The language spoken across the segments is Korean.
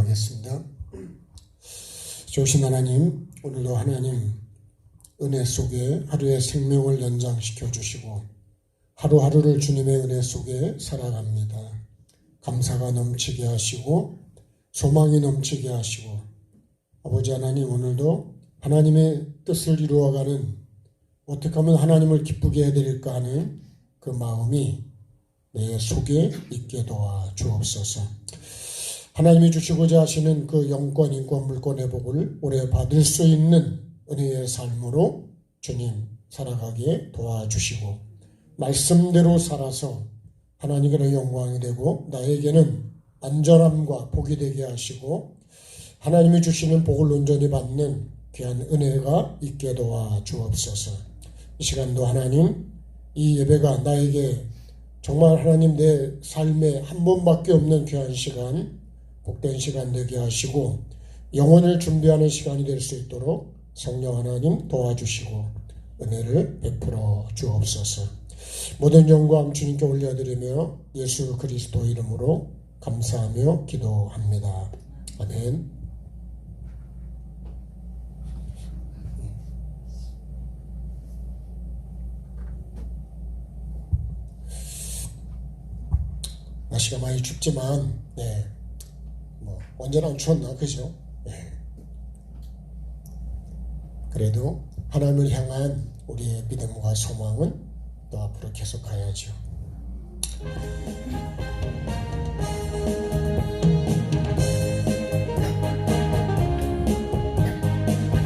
기도하겠습니다. 좋으신 하나님, 오늘도 하나님 은혜 속에 하루의 생명을 연장시켜 주시고 하루하루를 주님의 은혜 속에 살아갑니다. 감사가 넘치게 하시고 소망이 넘치게 하시고 아버지 하나님, 오늘도 하나님의 뜻을 이루어가는, 어떻게 하면 하나님을 기쁘게 해드릴까 하는 그 마음이 내 속에 있게 도와 주옵소서. 하나님이 주시고자 하시는 그 영권, 인권, 물권의 복을 오래 받을 수 있는 은혜의 삶으로 주님 살아가게 도와주시고 말씀대로 살아서 하나님께는 영광이 되고 나에게는 안전함과 복이 되게 하시고 하나님이 주시는 복을 온전히 받는 귀한 은혜가 있게 도와 주옵소서. 이 시간도 하나님, 이 예배가 나에게 정말 하나님 내 삶에 한 번밖에 없는 귀한 시간, 복된 시간 되게 하시고 영혼을 준비하는 시간이 될 수 있도록 성령 하나님 도와주시고 은혜를 베풀어 주옵소서. 모든 영광 주님께 올려드리며 예수 그리스도 이름으로 감사하며 기도합니다. 아멘. 날씨가 많이 춥지만 언제나 안 추웠나, 그죠? 그래도 하나님을 향한 우리의 믿음과 소망은 또 앞으로 계속 가야죠.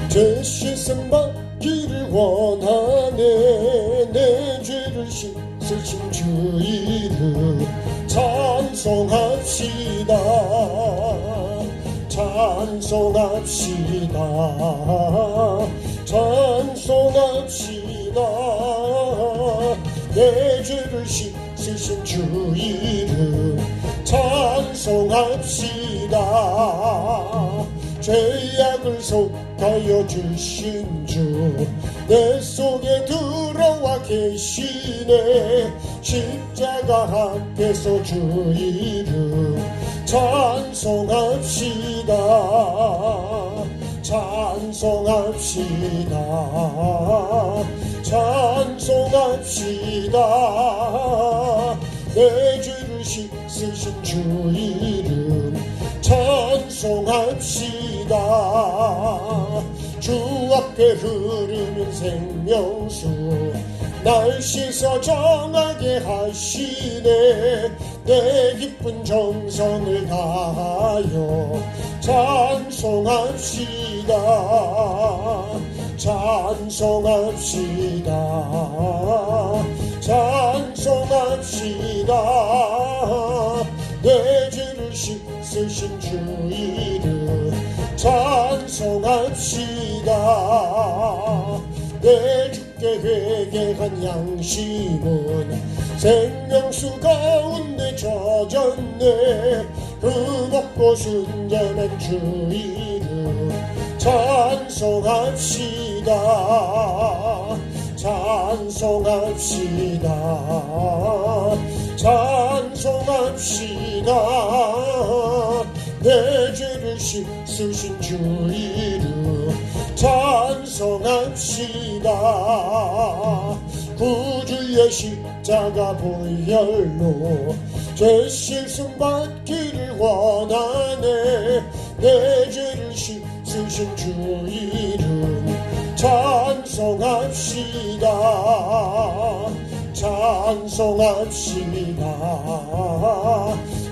제 씻음 받기를 원하네. 내 죄를 씻으신 주 이름 찬송합시다. 찬송합시다. 찬송합시다. 내 죄를 씻으신 주 이름 찬송합시다. 죄악을 속하여 주신 주 내 속에 들어와 계시네. 십자가 앞에서 주 이름 찬송합시다. 찬송합시다. 찬송합시다. 내 죄를 씻으신 주 이름 찬송합시다. 주 앞에 흐르는 생명수 날 씻어 정하게 하시네. 내 기쁜 정성을 다하여 찬송합시다. 찬송합시다. 찬송합시다. 내 죄를 씻으신 주 이름 찬송합시다. 내 주께 회개한 양심은 생명수 가운데 젖었네. 흠없고 순전한 주 이름 찬송합시다. 찬송합시다. 찬송합시다. 내 죄를 씻으신 주 이름 찬송합시다. 구주의 십자가 보혈로 죄 씻음 받기를 원하네. 내 죄를 씻으신 주 이름 찬송합시다. 찬송합시다.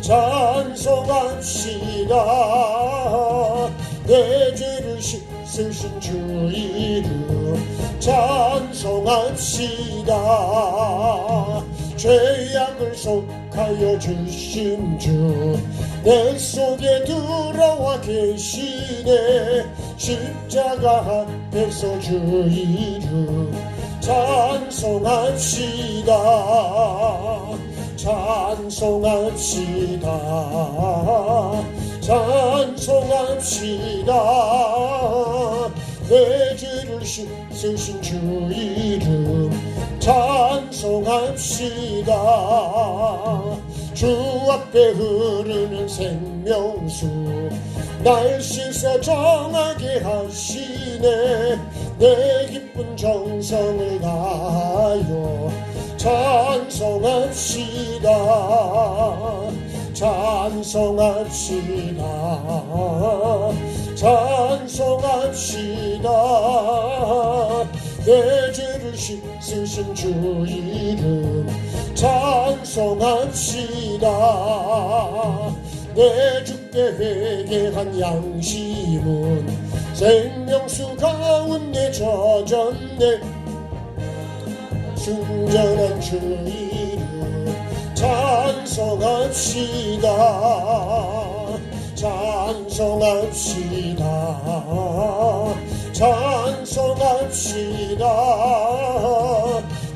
찬송합시다. 내 죄를 씻으신 주 이름 찬송합시다. 죄악을 속하여 주신 주 내 속에 들어와 계시네. 십자가 앞에서 주 이름 찬송합시다. 찬송합시다. 찬송합시다. 내 죄를 씻으신 주 이름 찬송합시다. 주 앞에 흐르는 생명수 날 씻어 정하게 하시네. 내 기쁜 정성을 다하여 찬송합시다. 찬송합시다. 찬송합시다. 내 죄를 씻으신 주 이름 찬송합시다. 내 주께 회개한 양심은 생명수 가운데 젖었네. 순전한 주 이름 찬송합시다. 찬송합시다. 찬송합시다.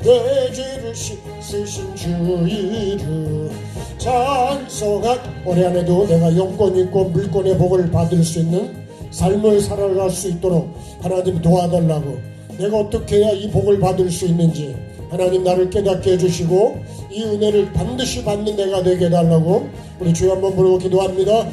내 죄를 씻으신 주 이름 찬송합. 올해 안에도 내가 영권 있고 물권의 복을 받을 수 있는 삶을 살아갈 수 있도록 하나님 도와달라고, 내가 어떻게 해야 이 복을 받을 수 있는지 하나님 나를 깨닫게 해주시고 이 은혜를 반드시 받는 내가 되게 해달라고 우리 주여 한번 부르고 기도합니다.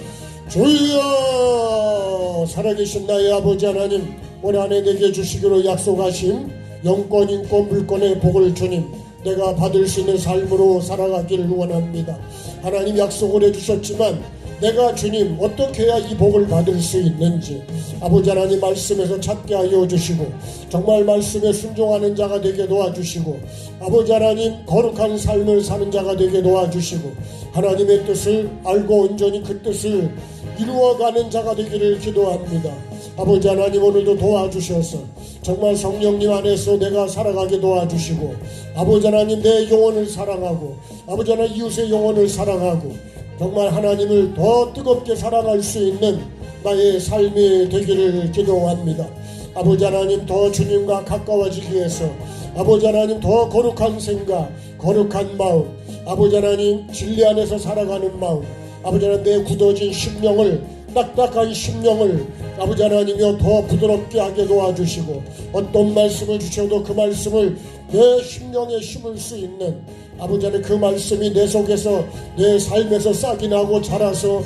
주여, 살아계신 나의 아버지 하나님, 올해 안에 내게 주시기로 약속하신 영권 인권 물권의 복을 주님 내가 받을 수 있는 삶으로 살아가기를 원합니다. 하나님 약속을 해주셨지만 내가 주님 어떻게 해야 이 복을 받을 수 있는지 아버지 하나님 말씀에서 찾게 하여 주시고 정말 말씀에 순종하는 자가 되게 도와주시고 아버지 하나님 거룩한 삶을 사는 자가 되게 도와주시고 하나님의 뜻을 알고 온전히 그 뜻을 이루어가는 자가 되기를 기도합니다. 아버지 하나님 오늘도 도와주셔서 정말 성령님 안에서 내가 살아가게 도와주시고 아버지 하나님 내 영혼을 사랑하고 아버지 하나님 이웃의 영혼을 사랑하고 정말 하나님을 더 뜨겁게 사랑할 수 있는 나의 삶이 되기를 기도합니다. 아버지 하나님 더 주님과 가까워지기 위해서 아버지 하나님 더 거룩한 생각 거룩한 마음 아버지 하나님 진리 안에서 살아가는 마음 아버지 하나님 내 굳어진 심령을 딱딱한 심령을 아버지 하나님이여 더 부드럽게 하게 도와주시고 어떤 말씀을 주셔도 그 말씀을 내 심령에 심을 수 있는 아버지 하나님 그 말씀이 내 속에서 내 삶에서 싹이 나고 자라서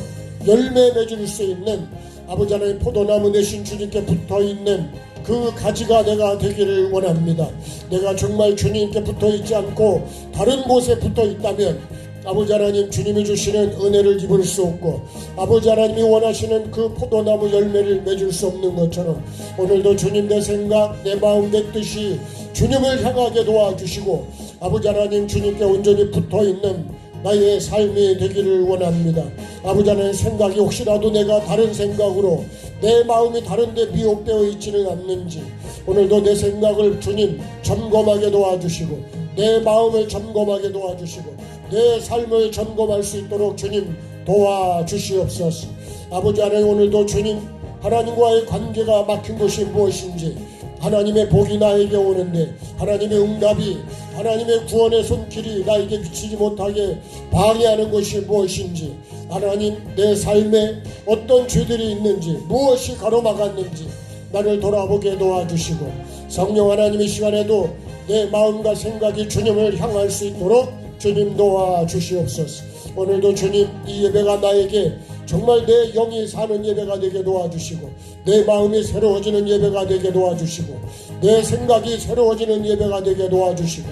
열매 맺을 수 있는 아버지 하나님 포도나무 대신 주님께 붙어있는 그 가지가 내가 되기를 원합니다. 내가 정말 주님께 붙어있지 않고 다른 곳에 붙어있다면 아버지 하나님 주님이 주시는 은혜를 입을 수 없고 아버지 하나님이 원하시는 그 포도나무 열매를 맺을 수 없는 것처럼 오늘도 주님 내 생각 내 마음 내 뜻이 주님을 향하게 도와주시고 아버지 하나님 주님께 온전히 붙어있는 나의 삶이 되기를 원합니다. 아버지 하나님 생각이 혹시라도 내가 다른 생각으로 내 마음이 다른데 미혹되어 있지는 않는지 오늘도 내 생각을 주님 점검하게 도와주시고 내 마음을 점검하게 도와주시고 내 삶을 점검할 수 있도록 주님 도와주시옵소서. 아버지 하나님 오늘도 주님 하나님과의 관계가 막힌 것이 무엇인지 하나님의 복이 나에게 오는데 하나님의 응답이 하나님의 구원의 손길이 나에게 미치지 못하게 방해하는 것이 무엇인지 하나님 내 삶에 어떤 죄들이 있는지 무엇이 가로막았는지 나를 돌아보게 도와주시고 성령 하나님의 시간에도 내 마음과 생각이 주님을 향할 수 있도록 주님 도와주시옵소서. 오늘도 주님 이 예배가 나에게 정말 내 영이 사는 예배가 되게 도와주시고 내 마음이 새로워지는 예배가 되게 도와주시고 내 생각이 새로워지는 예배가 되게 도와주시고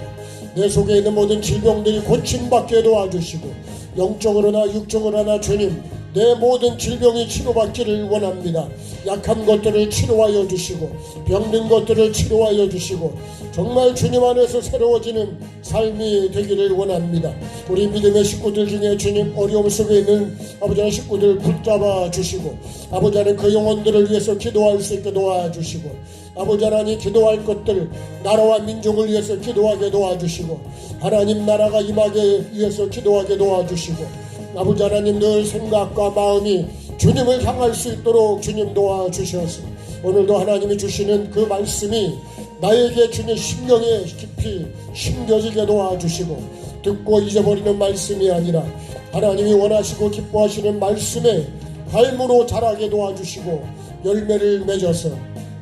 내 속에 있는 모든 질병들이 고침받게 도와주시고 영적으로나 육적으로나 주님 내 모든 질병이 치료받기를 원합니다. 약한 것들을 치료하여 주시고 병든 것들을 치료하여 주시고 정말 주님 안에서 새로워지는 삶이 되기를 원합니다. 우리 믿음의 식구들 중에 주님 어려움 속에 있는 아버지 하나님 식구들 붙잡아 주시고 아버지 하나님 그 영혼들을 위해서 기도할 수 있게 도와주시고 아버지 하나님 기도할 것들 나라와 민족을 위해서 기도하게 도와주시고 하나님 나라가 임하게 위해서 기도하게 도와주시고 아버지 하나님 늘 생각과 마음이 주님을 향할 수 있도록 주님 도와주셔서 오늘도 하나님이 주시는 그 말씀이 나에게 주님 심령에 깊이 심겨지게 도와주시고 듣고 잊어버리는 말씀이 아니라 하나님이 원하시고 기뻐하시는 말씀에 삶으로 자라게 도와주시고 열매를 맺어서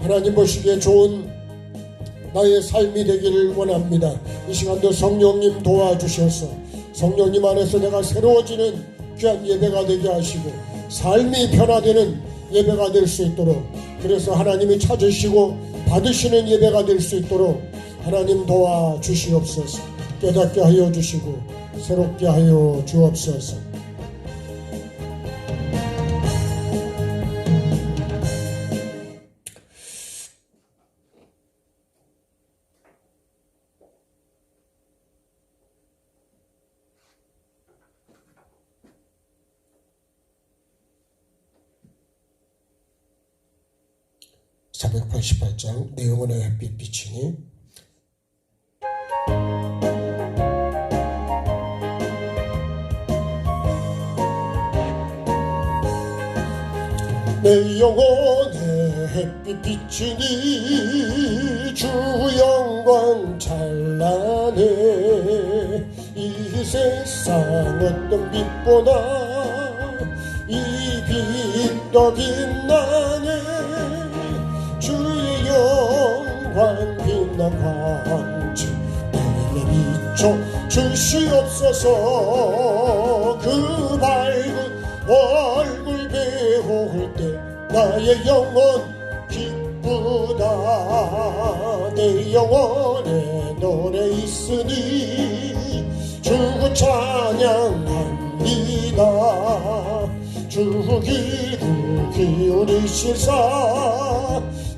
하나님 보시기에 좋은 나의 삶이 되기를 원합니다. 이 시간도 성령님 도와주셔서 성령님 안에서 내가 새로워지는 귀한 예배가 되게 하시고 삶이 변화되는 예배가 될 수 있도록, 그래서 하나님이 찾으시고 받으시는 예배가 될 수 있도록 하나님 도와주시옵소서. 깨닫게 하여 주시고 새롭게 하여 주옵소서. (488장) 내 영혼의 햇빛 비치니 내 영혼의 햇빛 비치니 주 영광 찬란해. 이 세상 어떤 빛보다 이 빛 더 빛나네. 주의 영광 빛난 광채 내게 비춰 주시옵소서. 그 밝은 얼굴 배울 때 나의 영혼 기쁘다. 내 영혼에 노래 있으니 주 찬양합니다. 주 귀를 기울이시사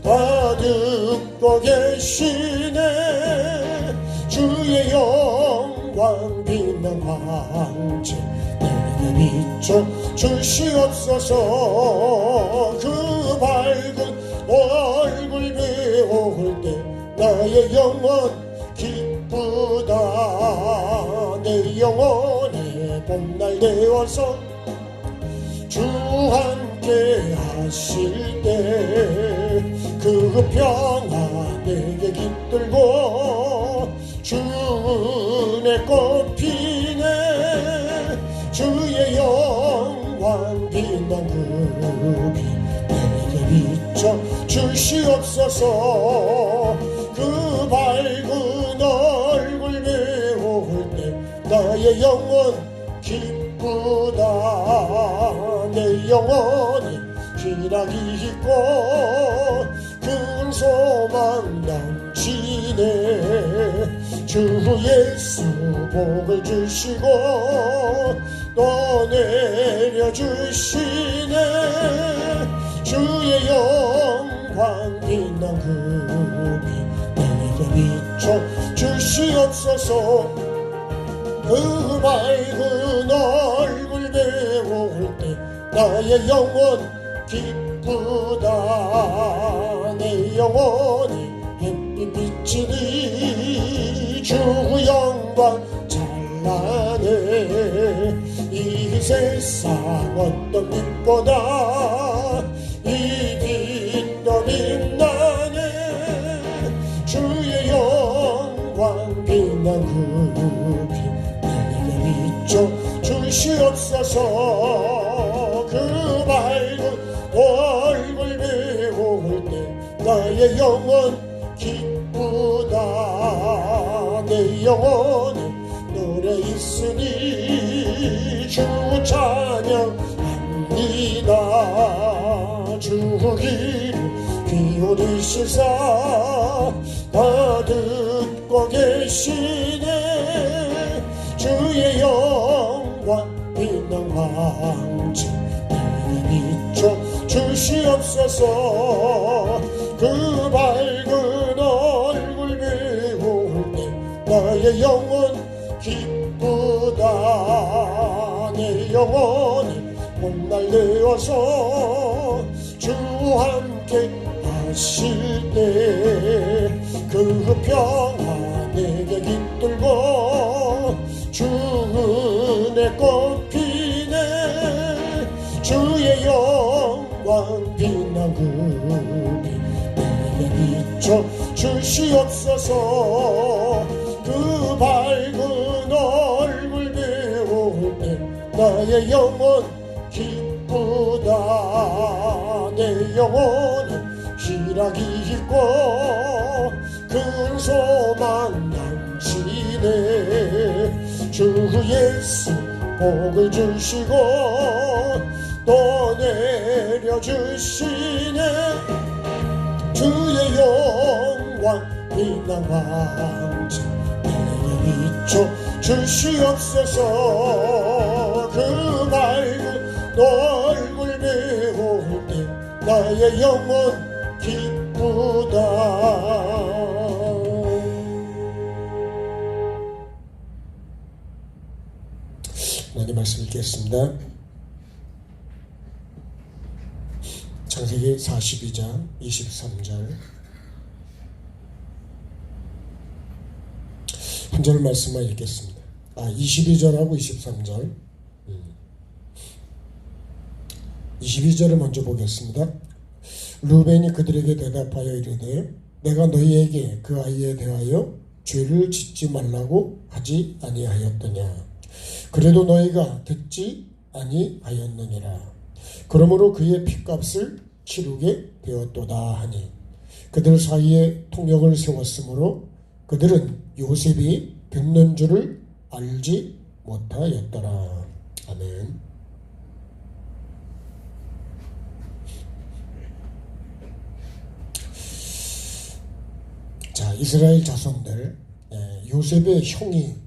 다 듣고 계시네. 주의 영광 빛난 광채 내게 비춰 주시옵소서. 그 밝은 얼굴 배울 때 나의 영혼 기쁘다. 내 영혼의 봄날 되어서 주 함께 하실 때 그 평화 내게 깃들고 주 은혜 꽃피네. 주의 영광 빛난 그 빛 내게 비춰 주시옵소서. 그 밝은 얼굴 배울 때 나의 영혼 기쁘다. 내 영혼이 희락이 있고 큰 소망 넘치네. 주 예수 복을 주시고 또 내려주시네. 주의 영광 빛난 그 빛 내게 비춰 주시옵소서. 그 밝은 얼굴 배울 때 나의 영혼 기쁘다. 내 영혼이 햇빛 비치니 주 영광 찬란해. 이 세상 어떤 빛보다 이 빛 더 빛나네. 주의 영광 빛난 그 빛 비춰 주시옵소서. 그 밝은 얼굴 배울 때 나의 영혼 기쁘다. 내 영혼에 노래 있으니 주 찬양합니다. 주 귀를 기울이시사 다 듣고 계시네. 주의 영광 빛난 광채 내게 비춰 주시옵소서. 그 밝은 얼굴 배울 때 나의 영혼 기쁘다. 내 영혼이 봄날 되어서 주 함께 하실 때 그 평화 내게 깃들고 주 은혜 꽃피네. 주의 영광 빛난 그 빛 내게 비춰 주시옵소서. 그 밝은 얼굴 배울 때 나의 영혼 기쁘다. 내 영혼에 희락이 있고 큰 소망 넘치네. 주 예수 복을 주시고 또 내려주시네. 주의 영광 빛난 왕자 내게 비춰 주시옵소서. 그 맑은 얼굴 배울 때 나의 영혼 기쁘다. 하나님 말씀 읽겠습니다. 창세기 42장 23절 한 절 말씀만 읽겠습니다. 22절하고 23절 22절을 먼저 보겠습니다. 루벤이 그들에게 대답하여 이르되 내가 너희에게 그 아이에 대하여 죄를 짓지 말라고 하지 아니하였더냐. 그래도 너희가 듣지 아니하였느니라. 그러므로 그의 핏값을 치르게 되었도다 하니 그들 사이에 통역을 세웠으므로 그들은 요셉이 듣는 줄을 알지 못하였더라. 아멘. 자, 이스라엘 자손들, 요셉의 형이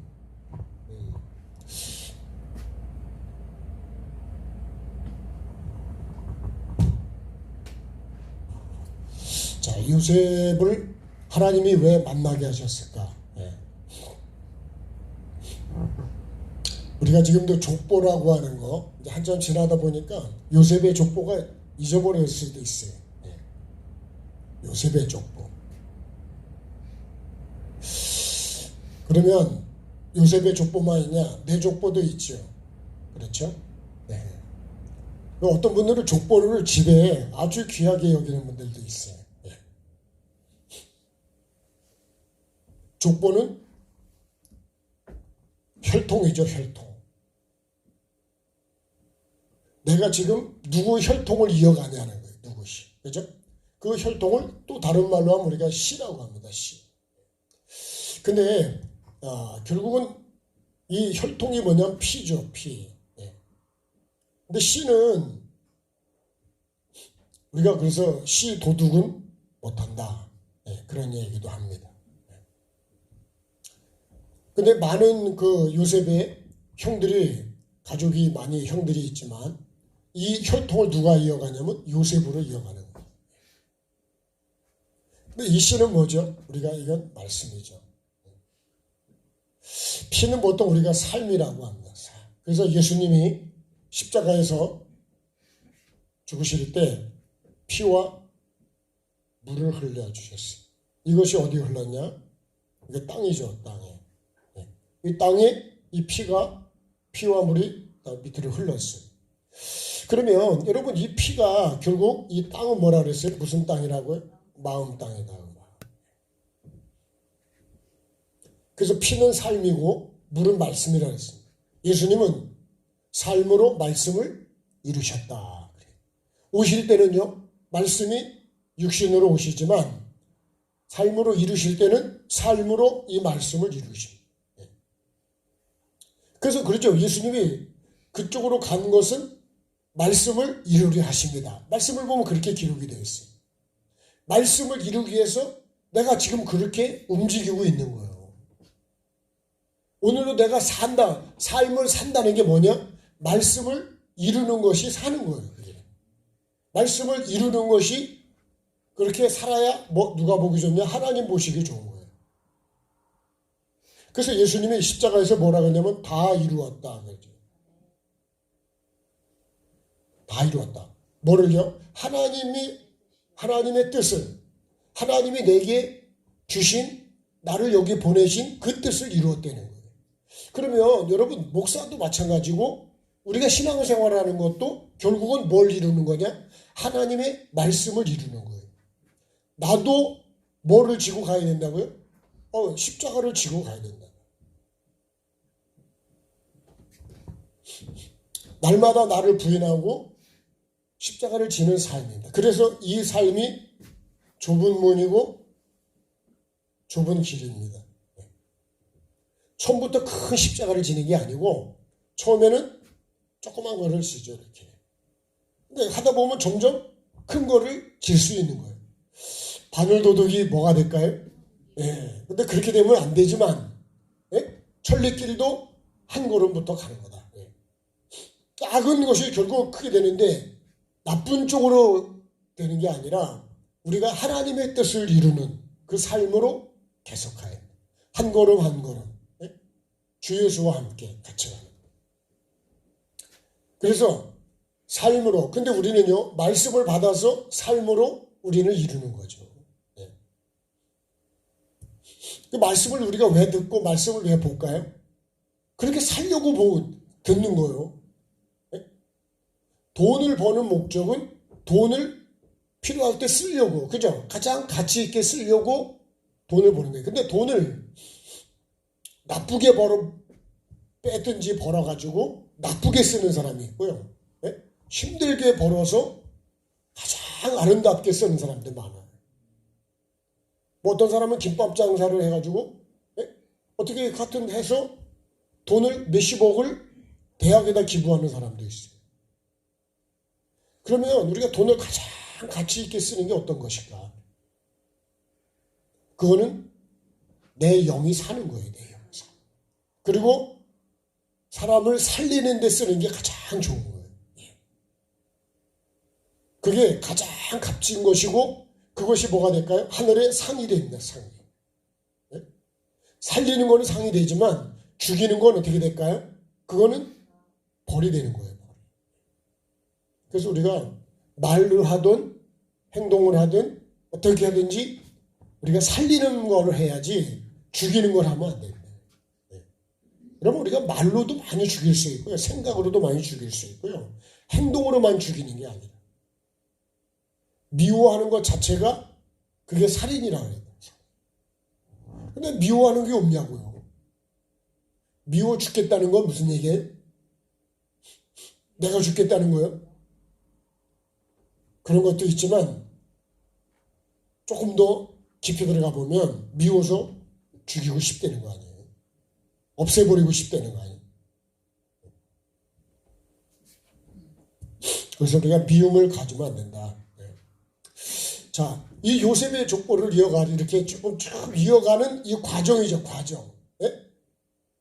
요셉을 하나님이 왜 만나게 하셨을까? 우리가 지금도 족보라고 하는 거 한참 지나다 보니까 요셉의 족보가 잊어버렸을 수도 있어요. 요셉의 족보. 그러면 요셉의 족보만 있냐? 내 족보도 있죠. 그렇죠? 네. 어떤 분들은 족보를 집에 아주 귀하게 여기는 분들도 있어요. 족보는 혈통이죠, 혈통. 내가 지금 누구 혈통을 이어가냐는 거예요, 누구시. 그죠? 그 혈통을 또 다른 말로 하면 우리가 씨라고 합니다, 씨. 근데, 결국은 이 혈통이 뭐냐면 피죠, 피. 근데 씨는 우리가 그래서 씨 도둑은 못한다. 그런 얘기도 합니다. 근데 많은 그 요셉의 형들이, 가족이 많이 형들이 있지만 이 혈통을 누가 이어가냐면 요셉으로 이어가는 거예요. 근데 이 씨는 뭐죠? 우리가 이건 말씀이죠. 피는 보통 우리가 삶이라고 합니다. 그래서 예수님이 십자가에서 죽으실 때 피와 물을 흘려주셨어요. 이것이 어디 흘렀냐? 이게 땅이죠, 땅에. 이 땅에 이 피와 물이 밑으로 흘렀어요. 그러면 여러분 이 피가 결국 이 땅은 뭐라 그랬어요? 무슨 땅이라고요? 마음 땅이다. 그래서 피는 삶이고 물은 말씀이라 그랬습니다. 예수님은 삶으로 말씀을 이루셨다. 오실 때는요, 말씀이 육신으로 오시지만 삶으로 이루실 때는 삶으로 이 말씀을 이루십니다. 그래서 그렇죠. 예수님이 그쪽으로 간 것은 말씀을 이루려 하십니다. 말씀을 보면 그렇게 기록이 되어 있어요. 말씀을 이루기 위해서 내가 지금 그렇게 움직이고 있는 거예요. 오늘도 내가 삶을 산다는 게 뭐냐? 말씀을 이루는 것이 사는 거예요. 말씀을 이루는 것이 그렇게 살아야 누가 보기 좋냐? 하나님 보시기 좋은 거예요. 그래서 예수님이 십자가에서 뭐라고 했냐면 다 이루었다. 다 이루었다. 뭐를요? 하나님의 뜻을, 하나님이 내게 주신, 나를 여기 보내신 그 뜻을 이루었다는 거예요. 그러면 여러분, 목사도 마찬가지고 우리가 신앙생활하는 것도 결국은 뭘 이루는 거냐? 하나님의 말씀을 이루는 거예요. 나도 뭐를 지고 가야 된다고요? 십자가를 지고 가야 된다. 날마다 나를 부인하고 십자가를 지는 삶입니다. 그래서 이 삶이 좁은 문이고 좁은 길입니다. 처음부터 큰 십자가를 지는 게 아니고 처음에는 조그만 거를 쓰죠. 이렇게. 근데 하다 보면 점점 큰 거를 질 수 있는 거예요. 바늘도둑이 뭐가 될까요? 예. 근데 그렇게 되면 안 되지만, 예? 천리길도 한 걸음부터 가는 거다. 예. 작은 것이 결국 크게 되는데 나쁜 쪽으로 되는 게 아니라 우리가 하나님의 뜻을 이루는 그 삶으로 계속하여 한 걸음 한 걸음, 예? 주 예수와 함께 같이 가는. 그래서 삶으로, 근데 우리는요 말씀을 받아서 삶으로 우리는 이루는 거죠. 예. 그 말씀을 우리가 왜 듣고 말씀을 왜 볼까요? 그렇게 살려고 듣는 거예요. 예? 돈을 버는 목적은 돈을 필요할 때 쓰려고, 그죠? 가장 가치 있게 쓰려고 돈을 버는 거예요. 근데 돈을 나쁘게 빼든지 벌어가지고 나쁘게 쓰는 사람이 있고요. 예? 힘들게 벌어서 가장 아름답게 쓰는 사람들 많아요. 뭐 어떤 사람은 김밥 장사를 해가지고, 예? 어떻게 같은 해서 돈을 몇십억을 대학에다 기부하는 사람도 있어요. 그러면 우리가 돈을 가장 가치 있게 쓰는 게 어떤 것일까? 그거는 내 영이 사는 거예요. 내 영이 사는. 그리고 사람을 살리는 데 쓰는 게 가장 좋은 거예요. 그게 가장 값진 것이고 그것이 뭐가 될까요? 하늘의 상이 됩니다. 상이. 살리는 거는 상이 되지만 죽이는 건 어떻게 될까요? 그거는 벌이 되는 거예요. 그래서 우리가 말을 하든 행동을 하든 어떻게 하든지 우리가 살리는 거를 해야지 죽이는 걸 하면 안 됩니다. 그러면 우리가 말로도 많이 죽일 수 있고요. 생각으로도 많이 죽일 수 있고요. 행동으로만 죽이는 게 아니라 미워하는 것 자체가 그게 살인이라고 해요. 근데 미워하는 게 없냐고요. 미워 죽겠다는 건 무슨 얘기예요? 내가 죽겠다는 거예요? 그런 것도 있지만 조금 더 깊이 들어가 보면 미워서 죽이고 싶다는 거 아니에요. 없애버리고 싶다는 거 아니에요. 그래서 우리가 미움을 가지면 안 된다. 자, 이 요셉의 족보를 이렇게 조금 쭉 이어가는 이 과정이죠, 과정. 예?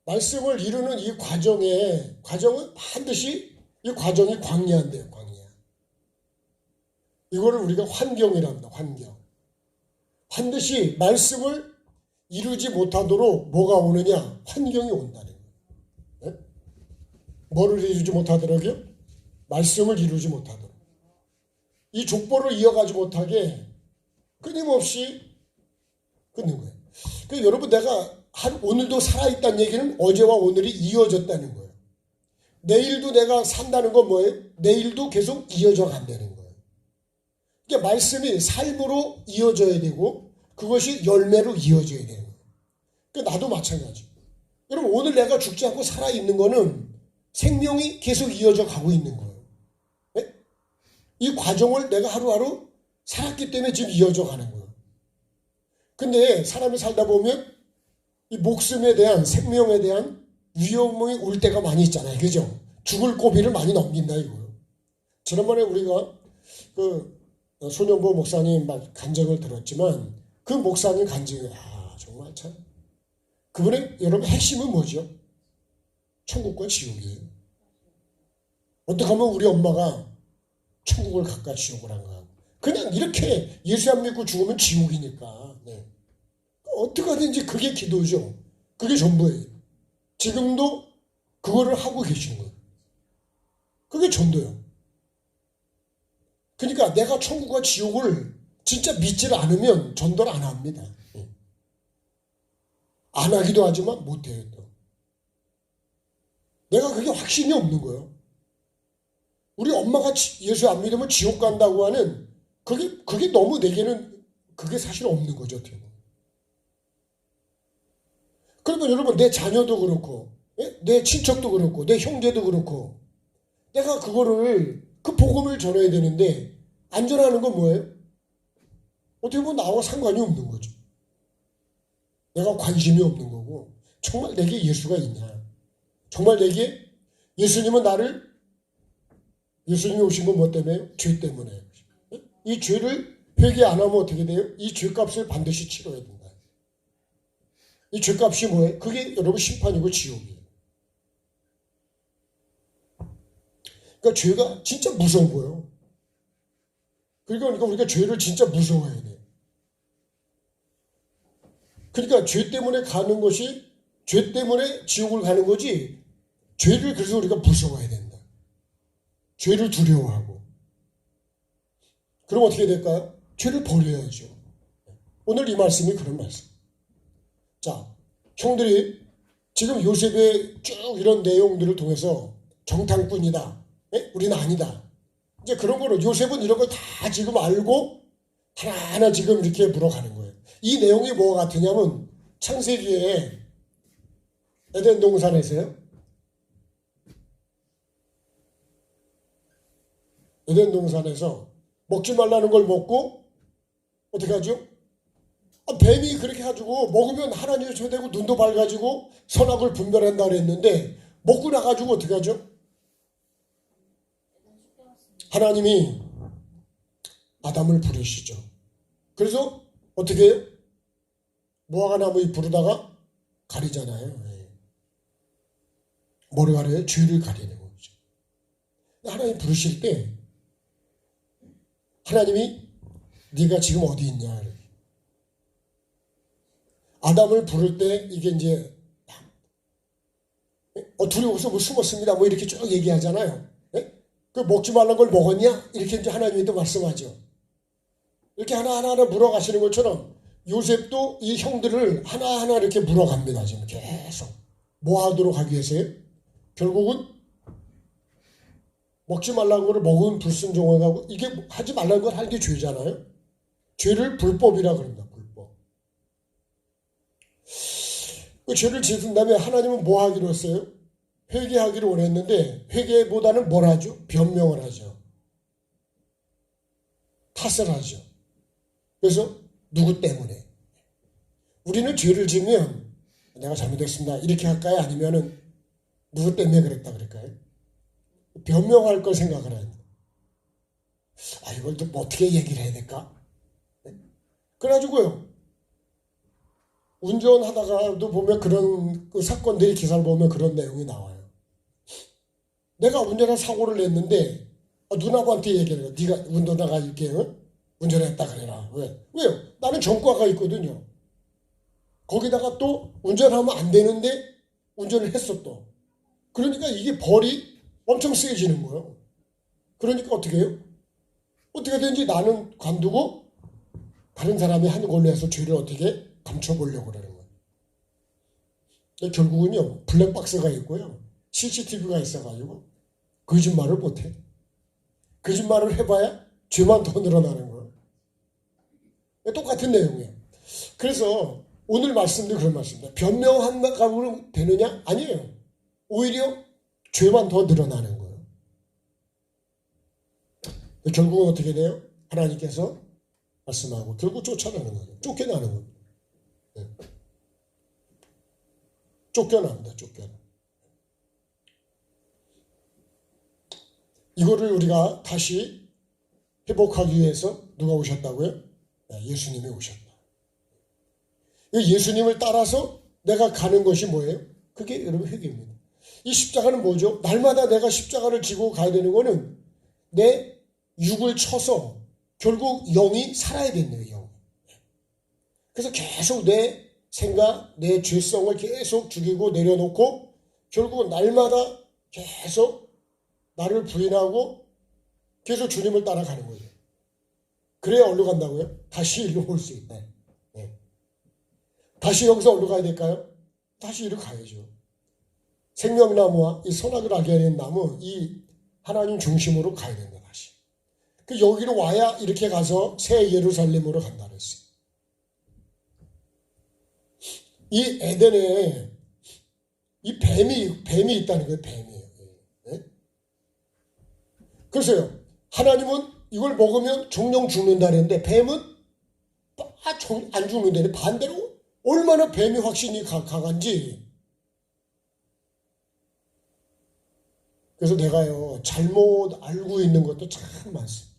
말씀을 이루는 이 과정은 반드시 이 과정이 광야인데요, 광야. 이거를 우리가 환경이랍니다, 환경. 반드시 말씀을 이루지 못하도록 뭐가 오느냐? 환경이 온다는 거예요. 예? 뭐를 이루지 못하도록요? 말씀을 이루지 못하도록. 이 족보를 이어가지 못하게 끊임없이 끊는 거예요. 그러니까 여러분 내가 오늘도 살아있다는 얘기는 어제와 오늘이 이어졌다는 거예요. 내일도 내가 산다는 건 뭐예요? 내일도 계속 이어져 간다는 거예요. 그러니까 말씀이 삶으로 이어져야 되고 그것이 열매로 이어져야 되는 거예요. 그러니까 나도 마찬가지. 여러분 오늘 내가 죽지 않고 살아있는 거는 생명이 계속 이어져 가고 있는 거예요. 네? 이 과정을 내가 하루하루 살았기 때문에 지금 이어져 가는 거예요. 근데 사람이 살다 보면 이 목숨에 대한 생명에 대한 위험이 올 때가 많이 있잖아요. 그죠? 죽을 고비를 많이 넘긴다 이거예요. 지난번에 우리가 그 소년보 목사님 간증을 들었지만 그 목사님 간증이 정말 참 그분의 여러분 핵심은 뭐죠? 천국과 지옥이에요. 어떻게 하면 우리 엄마가 천국을 갈까 지옥을 안 가? 그냥 이렇게 예수 안 믿고 죽으면 지옥이니까. 네. 어떻게 하든지 그게 기도죠. 그게 전부예요. 지금도 그거를 하고 계시는 거예요. 그게 전도예요. 그러니까 내가 천국과 지옥을 진짜 믿지를 않으면 전도를 안 합니다. 안 하기도 하지만 못해요 또. 내가 그게 확신이 없는 거예요. 우리 엄마가 예수 안 믿으면 지옥 간다고 하는 그게 너무 내게는 그게 사실 없는 거죠. 어떻게 보면. 그러면 여러분 내 자녀도 그렇고 내 친척도 그렇고 내 형제도 그렇고 내가 그 복음을 전해야 되는데 안 전하는 건 뭐예요? 어떻게 보면 나와 상관이 없는 거죠. 내가 관심이 없는 거고 정말 내게 예수가 있냐. 정말 내게 예수님은 나를 예수님이 오신 건 뭐 때문에요? 죄 때문에. 이 죄를 회개 안 하면 어떻게 돼요? 이 죄값을 반드시 치러야 된다. 이 죄값이 뭐예요? 그게 여러분 심판이고 지옥이에요. 그러니까 죄가 진짜 무서운 거예요. 그러니까 우리가 죄를 진짜 무서워해야 돼요. 그러니까 죄 때문에 가는 것이 죄 때문에 지옥을 가는 거지 죄를 그래서 우리가 무서워해야 된다. 죄를 두려워하고. 그럼 어떻게 될까요? 죄를 버려야죠. 오늘 이 말씀이 그런 말씀. 자, 형들이 지금 요셉의 쭉 이런 내용들을 통해서 정탐꾼이다. 우리는 아니다. 이제 그런 거로 요셉은 이런 걸 다 지금 알고 하나하나 지금 이렇게 물어가는 거예요. 이 내용이 뭐가 같으냐면 창세기에 에덴 동산에서요. 에덴 동산에서 먹지 말라는 걸 먹고 어떻게 하죠? 뱀이 그렇게 가지고 먹으면 하나님의 죄되고 눈도 밝아지고 선악을 분별한다 그랬는데 먹고 나가지고 어떻게 하죠? 하나님이 아담을 부르시죠. 그래서 어떻게 해요? 무화과 나무 잎 부르다가 가리잖아요. 뭐를 가려요? 죄를 가리는 거죠. 하나님 부르실 때 하나님이 네가 지금 어디 있냐? 아담을 부를 때 이게 이제 두려워서 뭐 숨었습니다. 뭐 이렇게 쭉 얘기하잖아요. 그 먹지 말란 걸 먹었냐? 이렇게 이제 하나님이 또 말씀하죠. 이렇게 하나하나 물어가시는 것처럼 요셉도 이 형들을 하나하나 이렇게 물어갑니다. 지금 계속. 뭐 하도록 하기 위해서요? 결국은 먹지 말라는 걸 먹은 불순종하고 이게 하지 말라는 걸 하는 게 죄잖아요. 죄를 불법이라 그런다. 불법. 그 죄를 짓은 다음에 하나님은 뭐 하기로 했어요? 회개하기를 원했는데 회개보다는 뭘 하죠? 변명을 하죠. 탓을 하죠. 그래서 누구 때문에? 우리는 죄를 지으면 내가 잘못했습니다. 이렇게 할까요? 아니면은 누구 때문에 그랬다 그럴까요? 변명할 걸 생각을 해야 돼. 이걸 또 어떻게 얘기를 해야 될까? 그래가지고요. 운전하다가도 보면 그런 그 사건들이 기사를 보면 그런 내용이 나와요. 내가 운전한 사고를 냈는데 누나한테 얘기를 해요. 네가 운전하다가 이렇게 운전했다 그래라. 왜? 왜요? 나는 전과가 있거든요. 거기다가 또 운전하면 안 되는데 운전을 했어 또. 그러니까 이게 벌이 엄청 세지는 거예요. 그러니까 어떻게 해요? 어떻게든지 나는 관두고 다른 사람이 하는 걸로 해서 죄를 어떻게 감춰보려고 그러는 거예요. 결국은요. 블랙박스가 있고요. CCTV가 있어가지고 거짓말을 못해. 거짓말을 해봐야 죄만 더 늘어나는 거예요. 똑같은 내용이에요. 그래서 오늘 말씀도 그런 말씀입니다. 변명한다고 되느냐? 아니에요. 오히려 죄만 더 늘어나는 거예요. 결국은 어떻게 돼요? 하나님께서 말씀하고 결국 쫓아내는 거예요. 쫓겨나는 거예요. 네. 쫓겨납니다. 쫓겨나. 이거를 우리가 다시 회복하기 위해서 누가 오셨다고요? 예수님이 오셨다. 예수님을 따라서 내가 가는 것이 뭐예요? 그게 여러분 회개입니다. 이 십자가는 뭐죠? 날마다 내가 십자가를 지고 가야 되는 거는 내 육을 쳐서 결국 영이 살아야 된대요. 영. 그래서 계속 내 생각, 내 죄성을 계속 죽이고 내려놓고 결국은 날마다 계속 나를 부인하고 계속 주님을 따라가는 거예요. 그래야 어디로 간다고요? 다시 일로 올 수 있다. 네. 다시 여기서 어디로 가야 될까요? 다시 이리로 가야죠. 생명나무와 이 선악을 알게 하는 나무, 이 하나님 중심으로 가야 된다, 다시. 그 여기로 와야 이렇게 가서 새 예루살렘으로 간다 그랬어요. 이 에덴에 이 뱀이 있다는 거예요, 뱀이에요. 네? 그래서요, 하나님은 이걸 먹으면 정령 죽는다 그랬는데 뱀은 안 죽는다네. 반대로 얼마나 뱀이 확신이 강한지. 그래서 내가요, 잘못 알고 있는 것도 참 많습니다.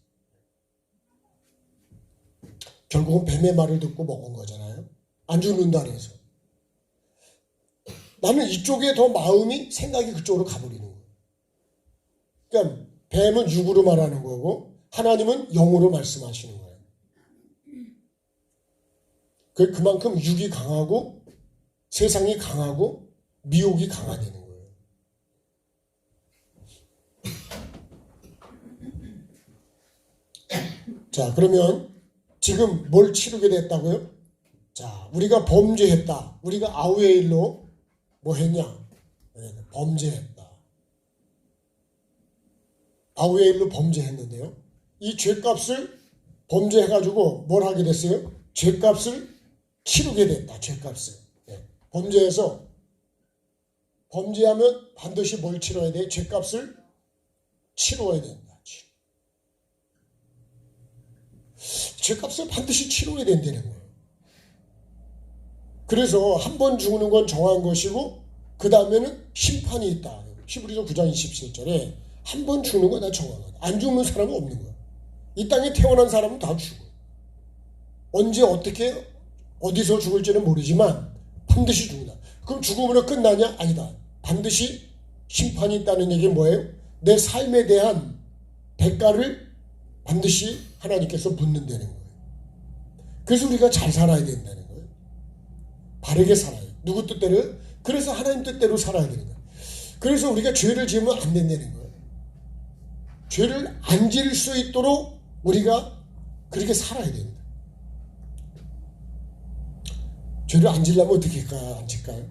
결국은 뱀의 말을 듣고 먹은 거잖아요. 안 죽는다 그래서. 나는 이쪽에 더 마음이, 생각이 그쪽으로 가버리는 거예요. 그러니까 뱀은 육으로 말하는 거고 하나님은 영으로 말씀하시는 거예요. 그만큼 육이 강하고 세상이 강하고 미혹이 강화되는 거예요. 자, 그러면 지금 뭘 치르게 됐다고요? 자, 우리가 범죄했다. 우리가 아우의 일로 뭐 했냐? 범죄했다. 아우의 일로 범죄했는데요. 이 죄값을 범죄해가지고 뭘 하게 됐어요? 죄값을 치르게 됐다. 죄값을. 범죄해서 범죄하면 반드시 뭘 치러야 돼? 죄값을 치러야 된다. 죄값을 반드시 치러야 된다는 거예요. 그래서 한 번 죽는 건 정한 것이고 그 다음에는 심판이 있다. 히브리서 9장 27절에 한 번 죽는 건 다 정한 거다. 안 죽는 사람은 없는 거야. 이 땅에 태어난 사람은 다 죽어. 언제 어떻게 어디서 죽을지는 모르지만 반드시 죽는다. 그럼 죽음으로 끝나냐? 아니다. 반드시 심판이 있다는 얘기는 뭐예요? 내 삶에 대한 대가를 반드시 하나님께서 묻는다는 거예요. 그래서 우리가 잘 살아야 된다는 거예요. 바르게 살아요. 누구 뜻대로? 그래서 하나님 뜻대로 살아야 되는 거예요. 그래서 우리가 죄를 지으면 안 된다는 거예요. 죄를 안 지을 수 있도록 우리가 그렇게 살아야 됩니다. 죄를 안 지려면 어떻게 할까요? 안 질까요?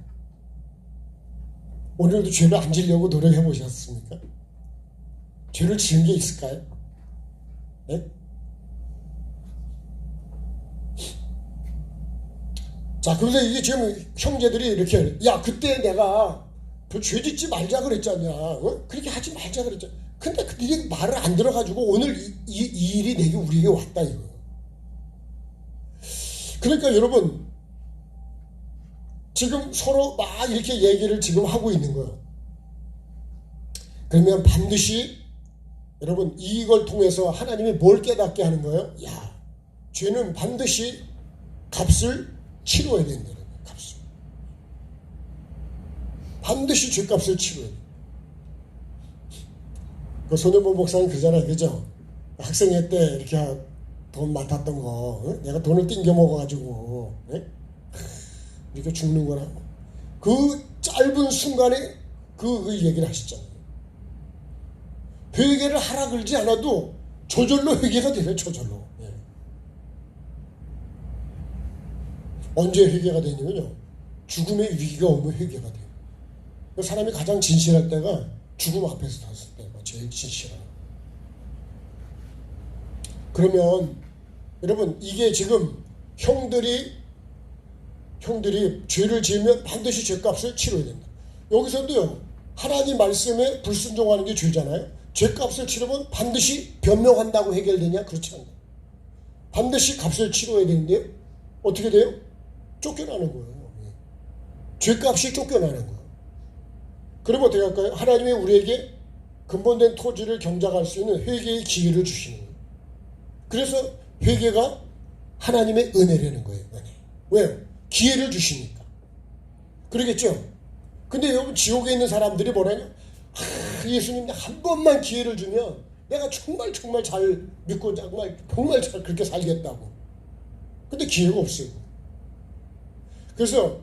오늘도 죄를 안 지려고 노력해 보셨습니까? 죄를 지은 게 있을까요? 네? 자, 그래서 이게 지금 형제들이 이렇게, 야, 그때 내가 죄 짓지 말자 그랬잖냐. 그렇게 하지 말자 그랬잖아. 근데 네 말을 안 들어가지고 오늘 이 일이 내게 우리에게 왔다, 이거. 그러니까 여러분, 지금 서로 막 이렇게 얘기를 지금 하고 있는 거예요. 그러면 반드시 여러분 이걸 통해서 하나님이 뭘 깨닫게 하는 거예요? 야, 죄는 반드시 값을 치러야 된다는 거예요. 값을. 반드시 죄값을 치러야 돼요. 그 손해보 목사님 그러잖아요. 그죠? 학생회 때 이렇게 돈 맡았던 거, 내가 돈을 띵겨 먹어가지고, 이렇게 죽는 거라. 그 짧은 순간에 그 얘기를 하시잖아요. 회개를 하라 그러지 않아도 저절로 회개가 되네, 저절로. 언제 회개가 되냐면요. 죽음의 위기가 오면 회개가 돼요. 사람이 가장 진실할 때가 죽음 앞에서 탔을 때가 제일 진실해요. 그러면 여러분 이게 지금 형들이 죄를 지으면 반드시 죄값을 치러야 된다. 여기서도요. 하나님 말씀에 불순종하는 게 죄잖아요. 죄값을 치르면 반드시 변명한다고 해결되냐? 그렇지 않아요. 반드시 값을 치러야 되는데요. 어떻게 돼요? 쫓겨나는 거예요. 죄값이 쫓겨나는 거예요. 그러면 어떻게 할까요? 하나님이 우리에게 근본된 토지를 경작할 수 있는 회개의 기회를 주시는 거예요. 그래서 회개가 하나님의 은혜라는 거예요. 은혜. 왜요? 기회를 주시니까. 그러겠죠? 근데 여러분 지옥에 있는 사람들이 뭐라냐? 예수님 한 번만 기회를 주면 내가 정말 잘 믿고 정말 잘 그렇게 살겠다고. 근데 기회가 없어요. 그래서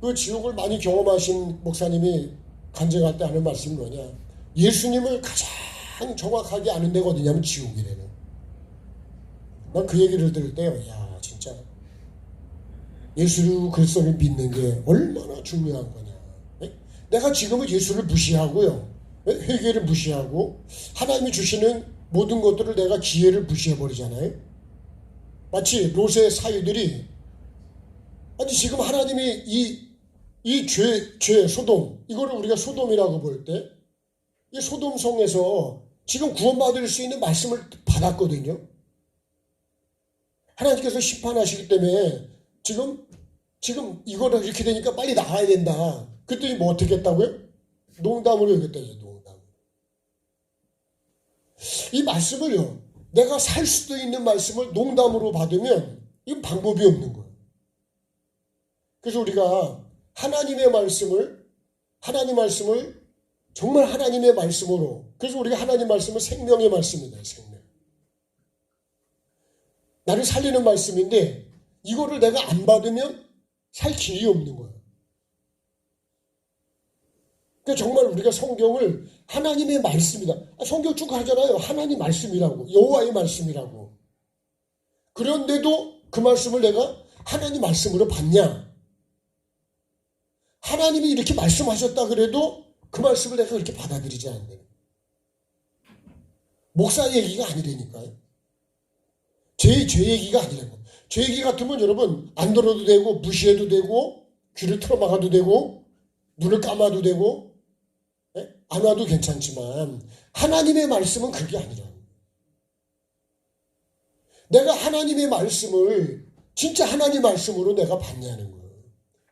그 지옥을 많이 경험하신 목사님이 간증할 때 하는 말씀이 뭐냐? 예수님을 가장 정확하게 아는 데가 어디냐면 지옥이래요. 난 그 얘기를 들을 때요. 야, 진짜 예수 그리스도를 믿는 게 얼마나 중요한 거냐. 내가 지금은 예수를 무시하고요. 회개를 무시하고 하나님이 주시는 모든 것들을 내가 기회를 무시해버리잖아요. 마치 롯의 사위들이 아니 지금 하나님이 이 죄 소돔 이거를 우리가 소돔이라고 볼 때 이 소돔성에서 지금 구원받을 수 있는 말씀을 받았거든요. 하나님께서 심판하시기 때문에 지금 이거를 이렇게 되니까 빨리 나가야 된다. 그랬더니 뭐 어떻게 했다고요? 농담으로 여겼다죠. 농담. 이 말씀을요, 내가 살 수도 있는 말씀을 농담으로 받으면 이건 방법이 없는 거예요. 그래서 우리가 하나님 말씀을 정말 하나님의 말씀으로, 그래서 우리가 하나님 말씀은 생명의 말씀이다. 생명. 나를 살리는 말씀인데 이거를 내가 안 받으면 살 길이 없는 거예요. 그러니까 정말 우리가 성경을 하나님의 말씀이다. 성경 쭉 하잖아요. 하나님 말씀이라고. 여호와의 말씀이라고. 그런데도 그 말씀을 내가 하나님 말씀으로 받냐? 하나님이 이렇게 말씀하셨다 그래도 그 말씀을 내가 그렇게 받아들이지 않는다. 목사 얘기가 아니라니까요. 제 얘기가 아니라고. 제 얘기 같으면 여러분 안 들어도 되고 무시해도 되고 귀를 틀어막아도 되고 눈을 감아도 되고 안 와도 괜찮지만 하나님의 말씀은 그게 아니라 내가 하나님의 말씀을 진짜 하나님 말씀으로 내가 받냐는 거예요.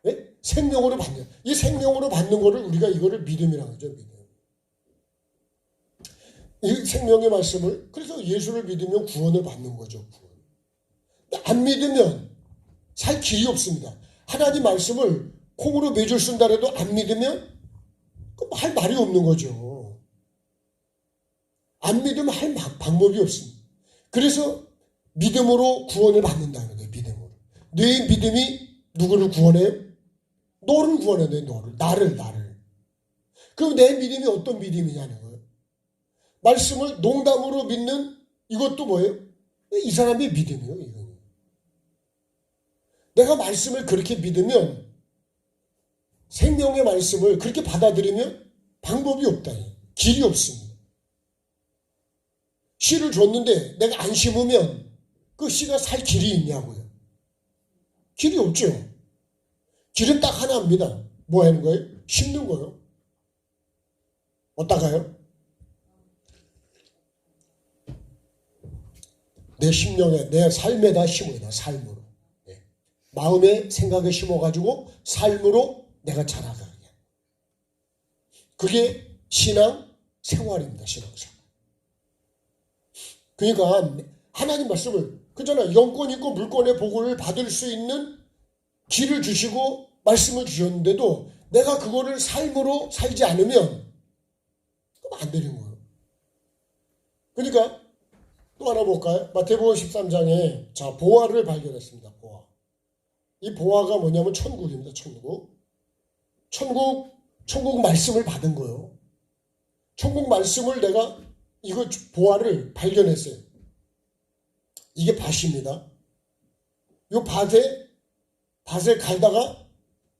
네? 생명으로 받냐. 이 생명으로 받는 거를 우리가 이거를 믿음이라고 하죠. 믿음. 이 생명의 말씀을 그래서 예수를 믿으면 구원을 받는 거죠. 구원. 안 믿으면 살 길이 없습니다. 하나님 말씀을 콩으로 매줄 쓴다 해도 안 믿으면 할 말이 없는 거죠. 안 믿으면 할 방법이 없습니다. 그래서 믿음으로 구원을 받는다는 거예요. 믿음으로. 내 믿음이 누구를 구원해요? 너를 구원해야 돼. 너를. 나를. 그럼 내 믿음이 어떤 믿음이냐는 거예요. 말씀을 농담으로 믿는 이것도 뭐예요? 이 사람의 믿음이에요. 이거는. 내가 말씀을 그렇게 믿으면 생명의 말씀을 그렇게 받아들이면 방법이 없다. 길이 없습니다. 씨를 줬는데 내가 안 심으면 그 씨가 살 길이 있냐고요. 길이 없죠. 길은 딱 하나입니다. 뭐 하는 거예요? 심는 거예요. 어디다가요? 내 심령에, 내 삶에다 심어야 삶으로. 네. 마음에 생각에 심어가지고 삶으로 내가 자라가게. 그게 신앙 생활입니다. 신앙생활. 그러니까 하나님 말씀을 그잖아. 영권 있고 물권의 복을 받을 수 있는 길을 주시고 말씀을 주셨는데도 내가 그거를 삶으로 살지 않으면 그럼 안 되는 거예요. 그러니까 또 하나 볼까요? 마태복음 13장에 자 보화를 발견했습니다. 보화. 이 보화가 뭐냐면 천국입니다. 천국 말씀을 받은 거예요. 천국 말씀을 내가 이거 보화를 발견했어요. 이게 밭입니다. 이 밭에 갈다가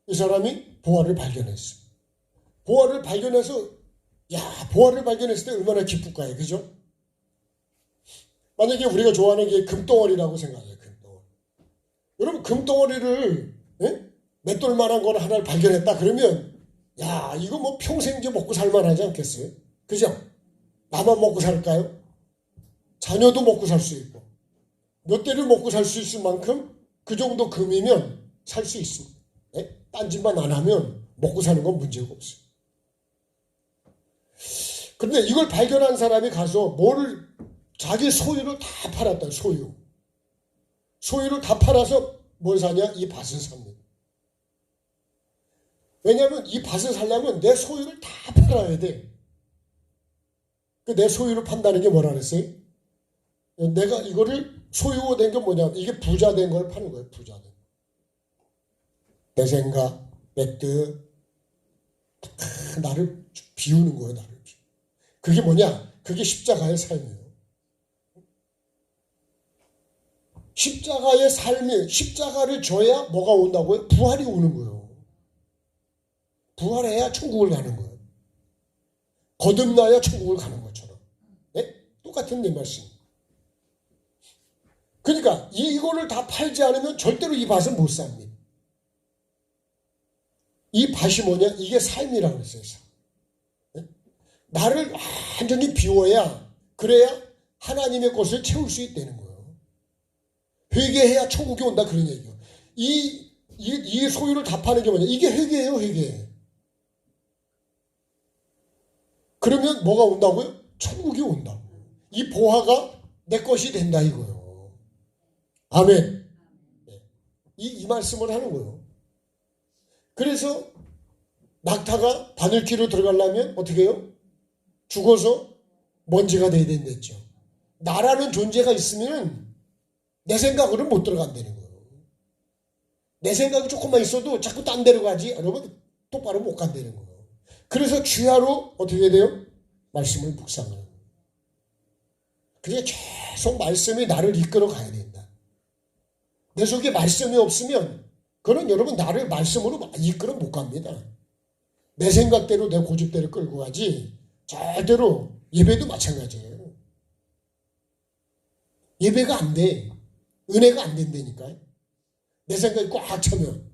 이 사람이 보화를 발견했어요. 보화를 발견해서 보화를 발견했을 때 얼마나 기쁠까요? 그죠? 만약에 우리가 좋아하는 게 금덩어리라고 생각해요. 금덩어리. 여러분 금덩어리를 맷돌만한 걸 하나를 발견했다 그러면 이거 뭐 평생 이제 먹고 살만하지 않겠어요? 그죠? 나만 먹고 살까요? 자녀도 먹고 살 수 있고 몇 대를 먹고 살 수 있을 만큼 그 정도 금이면 살 수 있습니다. 딴 짓만 안 하면 먹고 사는 건 문제가 없어요. 그런데 이걸 발견한 사람이 가서 자기 소유를 다 팔았다. 소유를 다 팔아서 뭘 사냐? 이 밭을 삽니다. 왜냐하면 이 밭을 살려면 내 소유를 다 팔아야 돼. 내 소유를 판다는 게 뭐라 그랬어요? 내가 이거를 소유된 게 뭐냐? 이게 부자 된 걸 파는 거예요. 부자 된 거. 내 생각, 내 뜻, 나를 비우는 거예요. 나를 비우는. 그게 뭐냐? 그게 십자가의 삶이에요. 십자가의 삶이 십자가를 져야 뭐가 온다고요? 부활이 오는 거예요. 부활해야 천국을 가는 거예요. 거듭나야 천국을 가는 것처럼. 네? 똑같은 내 말씀. 그러니까 이거를 다 팔지 않으면 절대로 이 밭은 못 삽니다. 이 밭이 뭐냐? 이게 삶이라고 그랬어요. 네? 나를 완전히 비워야 그래야 하나님의 것을 채울 수 있다는 거예요. 회개해야 천국이 온다 그런 얘기예요. 이 소유를 다 파는 게 뭐냐? 이게 회개예요. 회개. 그러면 뭐가 온다고요? 천국이 온다고. 이 보화가 내 것이 된다 이거요. 아멘. 이 말씀을 하는 거예요. 그래서 낙타가 바늘귀로 들어가려면 어떻게 해요? 죽어서 먼지가 돼야 된댔죠. 나라는 존재가 있으면 내 생각으로는 못 들어간다는 거예요. 내 생각이 조금만 있어도 자꾸 딴 데로 가지. 여러분 똑바로 못 간다는 거예요. 그래서 주야로 어떻게 해야 돼요? 말씀을 묵상하는 거예요. 그게 계속 말씀이 나를 이끌어 가야 된다. 내 속에 말씀이 없으면 그건 여러분 나를 말씀으로 이끌어 못 갑니다. 내 생각대로 내 고집대로 끌고 가지 절대로 예배도 마찬가지예요. 예배가 안 돼. 은혜가 안 된다니까요. 내 생각이 꽉 차면.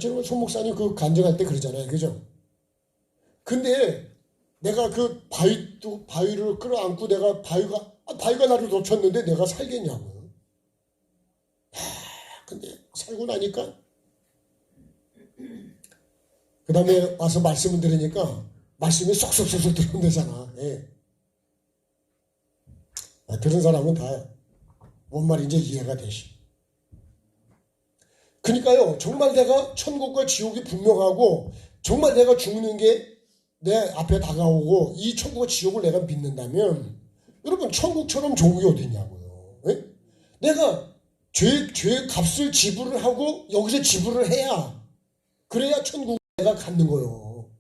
저는 손 목사님 그 간증할 때 그러잖아요. 그죠? 근데 내가 그 바위를 끌어안고 내가 바위가 나를 덮쳤는데 내가 살겠냐고요. 근데 살고 나니까 그 다음에 와서 말씀을 들으니까 말씀이 쏙쏙쏙 들어온대잖아. 예. 들은 사람은 다 뭔 말인지 이해가 되시. 그러니까요, 정말 내가 천국과 지옥이 분명하고 정말 내가 죽는 게 내 앞에 다가오고 이 천국과 지옥을 내가 믿는다면 여러분 천국처럼 좋은 게 어디 있냐고요. 예? 내가 죄의 값을 지불을 하고 여기서 지불을 해야 그래야 천국 내가 갖는 거예요.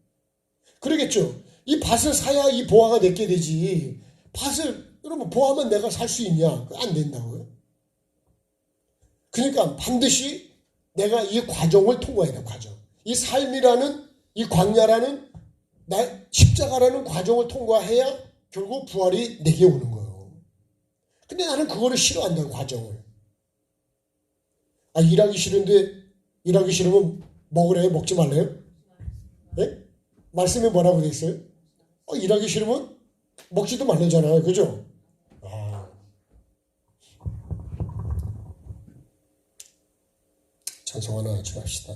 그러겠죠. 이 밭을 사야 이 보화가 내게 되지. 밭을 여러분 보화만 내가 살 수 있냐? 안 된다고요. 그러니까 반드시 내가 이 과정을 통과해야 돼. 과정. 이 삶이라는 이 광야라는 십자가라는 과정을 통과해야 결국 부활이 내게 오는 거예요. 근데 나는 그거를 싫어한다고. 과정을. 일하기 싫으면 먹으래요? 먹지 말래요? 네? 말씀에 뭐라고 돼 있어요? 일하기 싫으면 먹지도 말래잖아요. 그죠? 찬송 하나 합시다.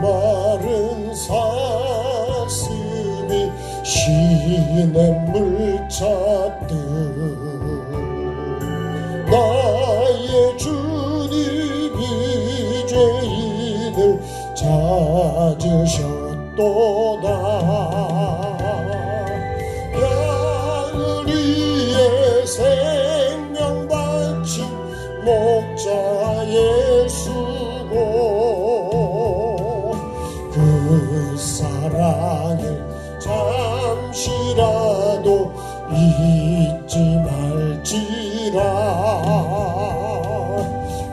마른 사슴이 시냇물 찾듯 나의 주님이 죄인을 찾으셨도다. 양을 위해 생명 바친 목자 예수고 그 사랑을 잠시라도 잊지 말지라.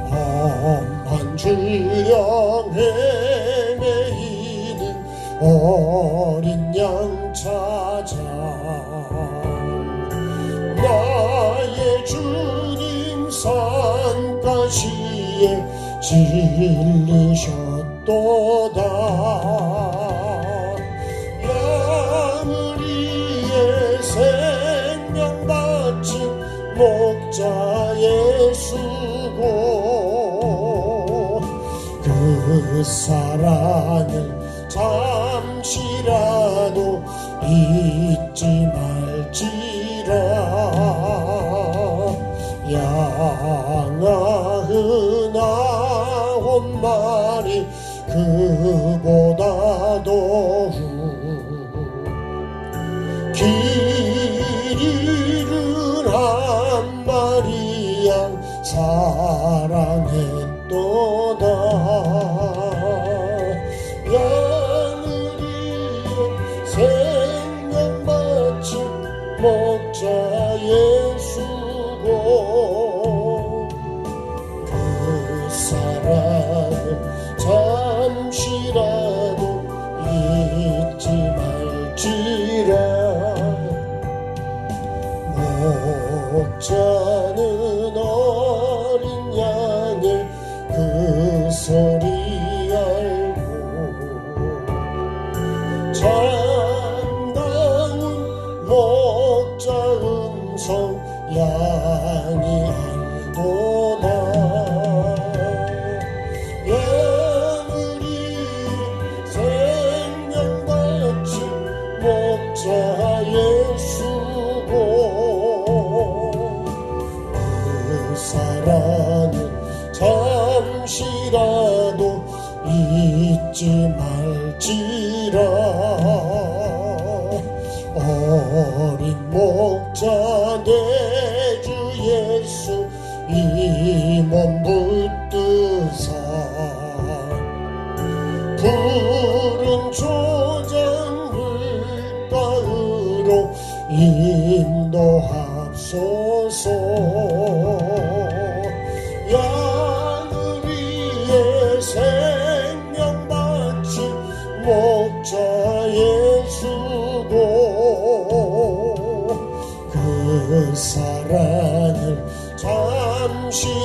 험한 주여 헤매이는 어린 양 찾아 나의 주님 산가시에 진리셨도다. 양을 위해 생명 바친 목자 예수고 그 사랑을 잠시라도 잊지 말지라. 양아흔 아홉 마리 그보다 더욱 길 잃은 한 마리 양 사랑했도다. 양을 위해 생명 바친 목자 예수고 그 사랑을 잠시라도 잊지 말지라. 목자는 어린 양의 그 소리 알고 장난 잠시라도 잊지 말지라. 어린 목자 내 주 예수 이 몸 붙드사 푸른 초장 물가으로 인도하소서. 양을 위해 생명 바친 목자 예수도 그 사랑을 잠시라도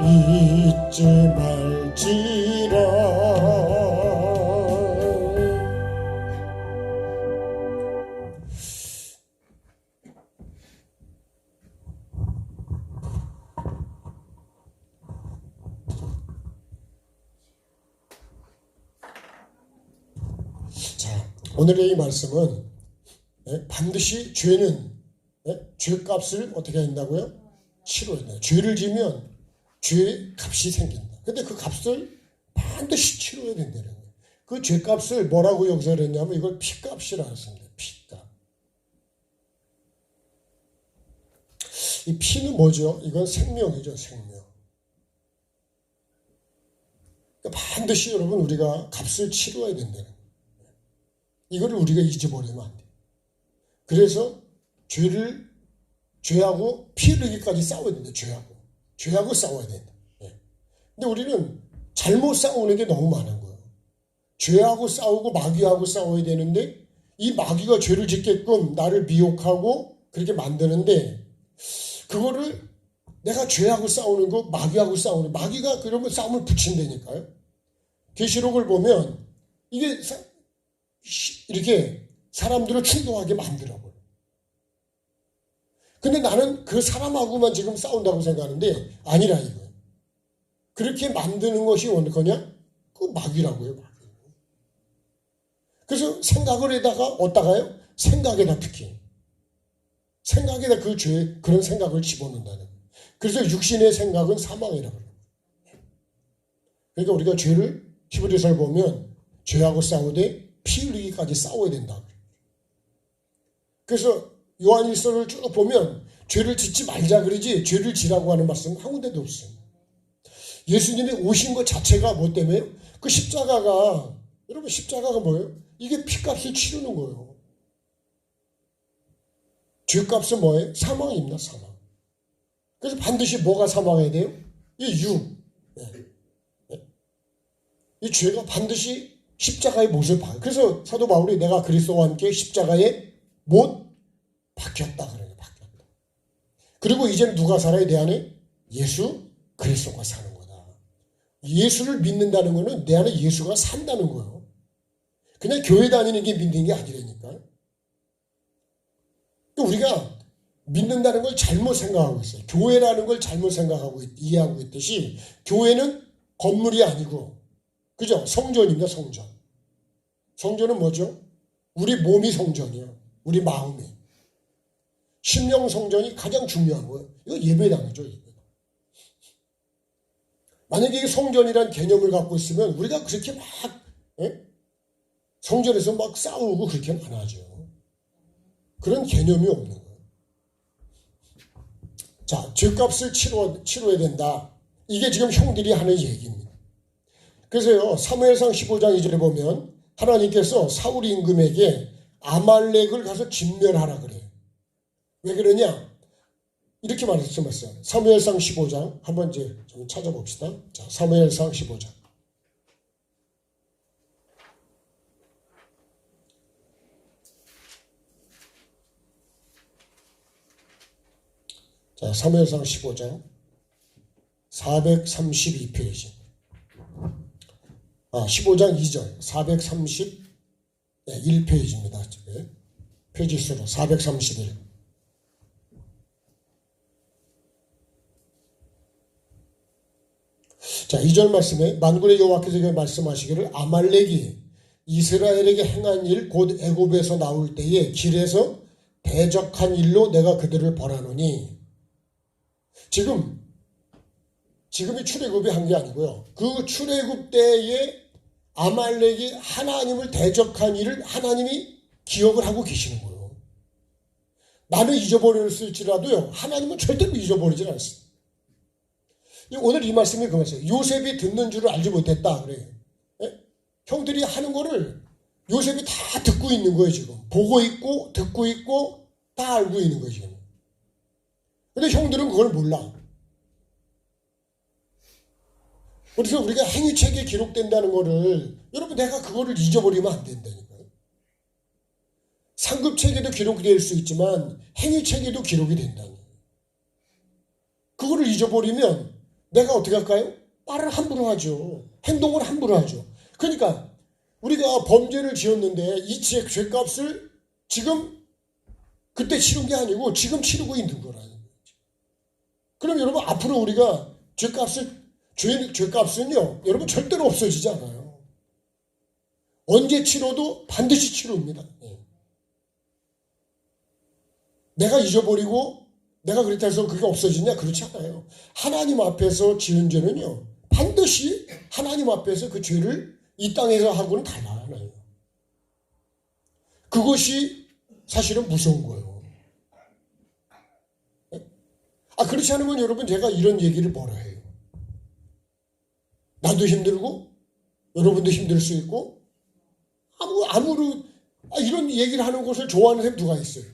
잊지 말지라. 자, 오늘의 이 말씀은 반드시 죄는 죄값을 어떻게 한다고요? 치러야 돼요. 죄를 지면 죄의 값이 생긴다. 근데 그 값을 반드시 치러야 된다는 거예요. 그 죄값을 뭐라고 역사를 했냐면 이걸 피값이라 했습니다. 피값. 이 피는 뭐죠? 이건 생명이죠. 생명. 그러니까 반드시 여러분 우리가 값을 치러야 된다는 거예요. 이거를 우리가 잊어버리면 안 돼요. 그래서 죄하고 피 흘리기까지 싸워야 된다. 죄하고 싸워야 된다. 근데 우리는 잘못 싸우는 게 너무 많은 거예요. 죄하고 싸우고 마귀하고 싸워야 되는데 이 마귀가 죄를 짓게끔 나를 미혹하고 그렇게 만드는데 그거를 내가 죄하고 싸우는 거 마귀하고 싸우는 마귀가 그러면 싸움을 붙인다니까요. 계시록을 보면 이게 이렇게 사람들을 충동하게 만들어버려. 근데 나는 그 사람하고만 지금 싸운다고 생각하는데 아니라 이거예요. 그렇게 만드는 것이 뭐냐? 그 마귀라고요. 마귀. 그래서 생각을 해다가 어디다가요? 생각에다 특히. 생각에다 그 죄, 그런 생각을 집어넣는다는 거예요. 그래서 육신의 생각은 사망이라고 그래요. 그러니까 우리가 죄를 히브리서를 보면 죄하고 싸우되 피 흘리기까지 싸워야 된다. 그래서 요한일서를 쭉 보면 죄를 짓지 말자 그러지 죄를 지라고 하는 말씀은 한 군데도 없어요. 예수님이 오신 것 자체가 뭐 때문에요? 그 십자가가 여러분 십자가가 뭐예요? 이게 피값을 치르는 거예요. 죄값은 뭐예요? 사망입니다. 사망. 그래서 반드시 뭐가 사망해야 돼요? 이 육. 이 죄가 반드시 십자가의 못을 박아요. 그래서 사도 바울이 내가 그리스도와 함께 십자가에 못 박혔다 그래요. 박혔다. 그리고 이제는 누가 살아야 내 안에? 예수 그리스도가 사는 거다. 예수를 믿는다는 거는 내 안에 예수가 산다는 거예요. 그냥 교회 다니는 게 믿는 게 아니라니까. 또 우리가 믿는다는 걸 잘못 생각하고 있어요. 교회라는 걸 잘못 생각하고 이해하고 있듯이 교회는 건물이 아니고 그죠? 성전입니다. 성전. 성전은 뭐죠? 우리 몸이 성전이에요. 우리 마음이. 심령 성전이 가장 중요한 거예요. 이거 예배당이죠. 예배당. 만약에 이게 성전이란 개념을 갖고 있으면 우리가 그렇게 막 성전에서 막 싸우고 그렇게는 안 하죠. 그런 개념이 없는 거예요. 자, 죄값을 치러야 된다. 이게 지금 형들이 하는 얘기입니다. 그래서요, 사무엘상 15장 2절에 보면 하나님께서 사울 임금에게 아말렉을 가서 진멸하라 그래요. 왜 그러냐? 이렇게 말씀했어요. 사무엘상 15장 한번 이제 좀 찾아봅시다. 자, 사무엘상 15장. 자, 사무엘상 15장 432페이지. 15장 2절 431페이지입니다. 페이지 수로 431. 자, 2절 말씀에 만군의 여호와께서 말씀하시기를 아말렉이 이스라엘에게 행한 일 곧 애굽에서 나올 때에 길에서 대적한 일로 내가 그들을 벌하노니. 지금 지금이 출애굽이 한 게 아니고요. 그 출애굽 때에 아말렉이 하나님을 대적한 일을 하나님이 기억을 하고 계시는 거예요. 나는 잊어버렸을지라도요, 하나님은 절대로 잊어버리질 않습니다. 오늘 이 말씀이 그 말씀이에요. 요셉이 듣는 줄을 알지 못했다 그래요. 예? 형들이 하는 거를 요셉이 다 듣고 있는 거예요. 지금 보고 있고 듣고 있고 다 알고 있는 거예요. 지금. 근데 형들은 그걸 몰라. 그래서 우리가 행위책에 기록된다는 거를, 여러분, 내가 그거를 잊어버리면 안 된다니까요. 상급책에도 기록이 될 수 있지만 행위책에도 기록이 된다는 거예요. 그거를 잊어버리면 내가 어떻게 할까요? 말을 함부로 하죠. 행동을 함부로 하죠. 그러니까 우리가 범죄를 지었는데 이 죄값을 지금 그때 치른 게 아니고 지금 치르고 있는 거라는 거죠. 그럼 여러분, 앞으로 우리가 죄값은요, 여러분, 절대로 없어지지 않아요. 언제 치러도 반드시 치릅니다. 내가 잊어버리고 내가 그랬다 해서 그게 없어지냐? 그렇지 않아요. 하나님 앞에서 지은 죄는요, 반드시 하나님 앞에서 그 죄를 이 땅에서 하고는 달라요. 그것이 사실은 무서운 거예요. 그렇지 않으면 여러분, 제가 이런 얘기를 뭐라 해요? 나도 힘들고 여러분도 힘들 수 있고 이런 얘기를 하는 것을 좋아하는 사람이 누가 있어요?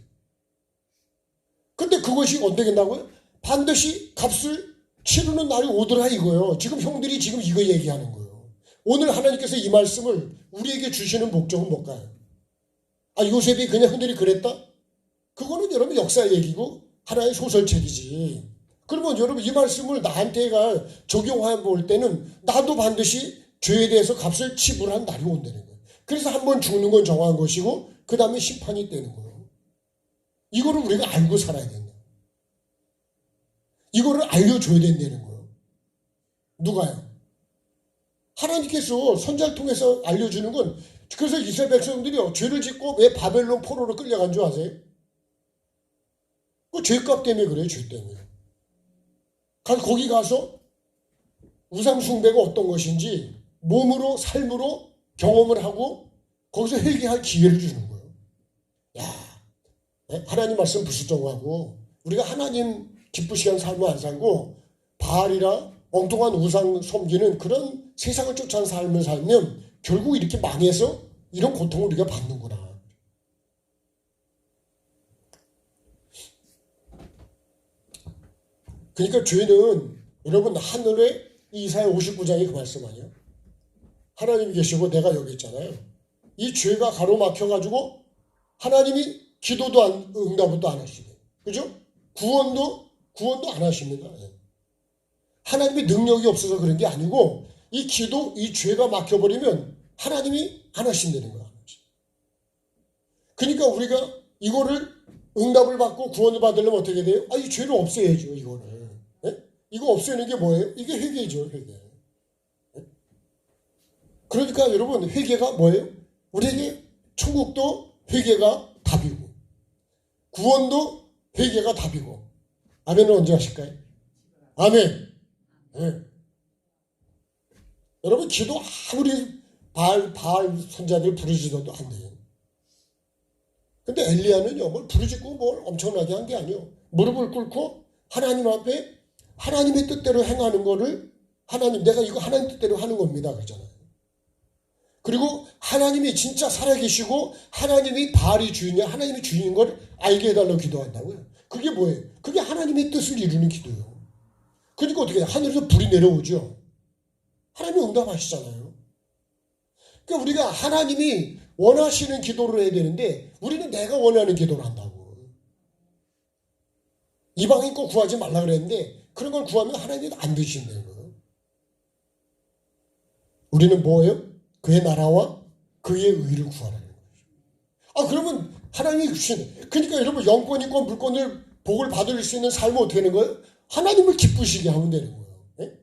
근데 그것이 어떻게 된다고요? 반드시 값을 치르는 날이 오더라 이거예요. 지금 형들이 지금 이거 얘기하는 거예요. 오늘 하나님께서 이 말씀을 우리에게 주시는 목적은 뭘까요? 요셉이 그냥 형들이 그랬다? 그거는 여러분 역사 얘기고 하나의 소설책이지. 그러면 여러분, 이 말씀을 나한테가 적용해 볼 때는 나도 반드시 죄에 대해서 값을 지불한 날이 온다는 거예요. 그래서 한번 죽는 건 정한 것이고 그 다음에 심판이 있다는 거예요. 이거를 우리가 알고 살아야 된다. 이거를 알려줘야 된다는 거예요. 누가요? 하나님께서 선자를 통해서 알려주는 건, 그래서 이스라엘 백성들이요, 죄를 짓고 왜 바벨론 포로로 끌려간 줄 아세요? 그 죄값 때문에 그래요. 죄 때문에. 거기 가서 우상 숭배가 어떤 것인지 몸으로, 삶으로 경험을 하고 거기서 회개할 기회를 주는 거예요. 하나님 말씀 불순종하고 우리가 하나님 기쁘시게 하는 삶을 안 살고 바알이라 엉뚱한 우상 섬기는 그런 세상을 쫓아가는 삶을 살면 결국 이렇게 망해서 이런 고통을 우리가 받는구나. 그러니까 죄는 여러분, 하늘에 이사야 59장이 그 말씀 아니에요? 하나님이 계시고 내가 여기 있잖아요. 이 죄가 가로막혀가지고 하나님이 기도도 응답도 안 하시고, 그죠? 구원도 안 하십니다. 하나님의 능력이 없어서 그런 게 아니고 이 죄가 막혀버리면 하나님이 안 하신다는 거야. 그러니까 우리가 이거를 응답을 받고 구원을 받으려면 어떻게 돼요? 이 죄를 없애야죠, 이거를. 이거 없애는 게 뭐예요? 이게 회개죠, 회개. 그러니까 여러분, 회개가 뭐예요? 우리에게 천국도 회개가 답이고 구원도 회개가 답이고. 아멘은 언제 하실까요? 아멘. 네. 여러분, 기도 아무리 바알 선자들 부르짖어도 안 돼요. 근데 엘리야는요, 뭘 부르짖고 뭘 엄청나게 한 게 아니에요. 무릎을 꿇고 하나님 앞에 하나님의 뜻대로 행하는 거를, 내가 이거 하나님 뜻대로 하는 겁니다, 그러잖아요. 그리고 하나님이 진짜 살아계시고 하나님이 바알이 주인이야, 하나님이 주인인 걸 알게 해달라고 기도한다고요. 그게 뭐예요? 그게 하나님의 뜻을 이루는 기도예요. 그러니까 어떻게 해요? 하늘에서 불이 내려오죠. 하나님이 응답하시잖아요. 그러니까 우리가 하나님이 원하시는 기도를 해야 되는데 우리는 내가 원하는 기도를 한다고. 이방인 거 구하지 말라 그랬는데 그런 걸 구하면 하나님이 안 드신다는 거예요. 우리는 뭐예요? 그의 나라와 그의 의를 구하라는 거죠. 그러면 하나님이 주신, 그러니까 여러분, 영권이고 물권을 복을 받을 수 있는 삶은 어떻게 하는 거예요? 하나님을 기쁘시게 하면 되는 거예요. 네?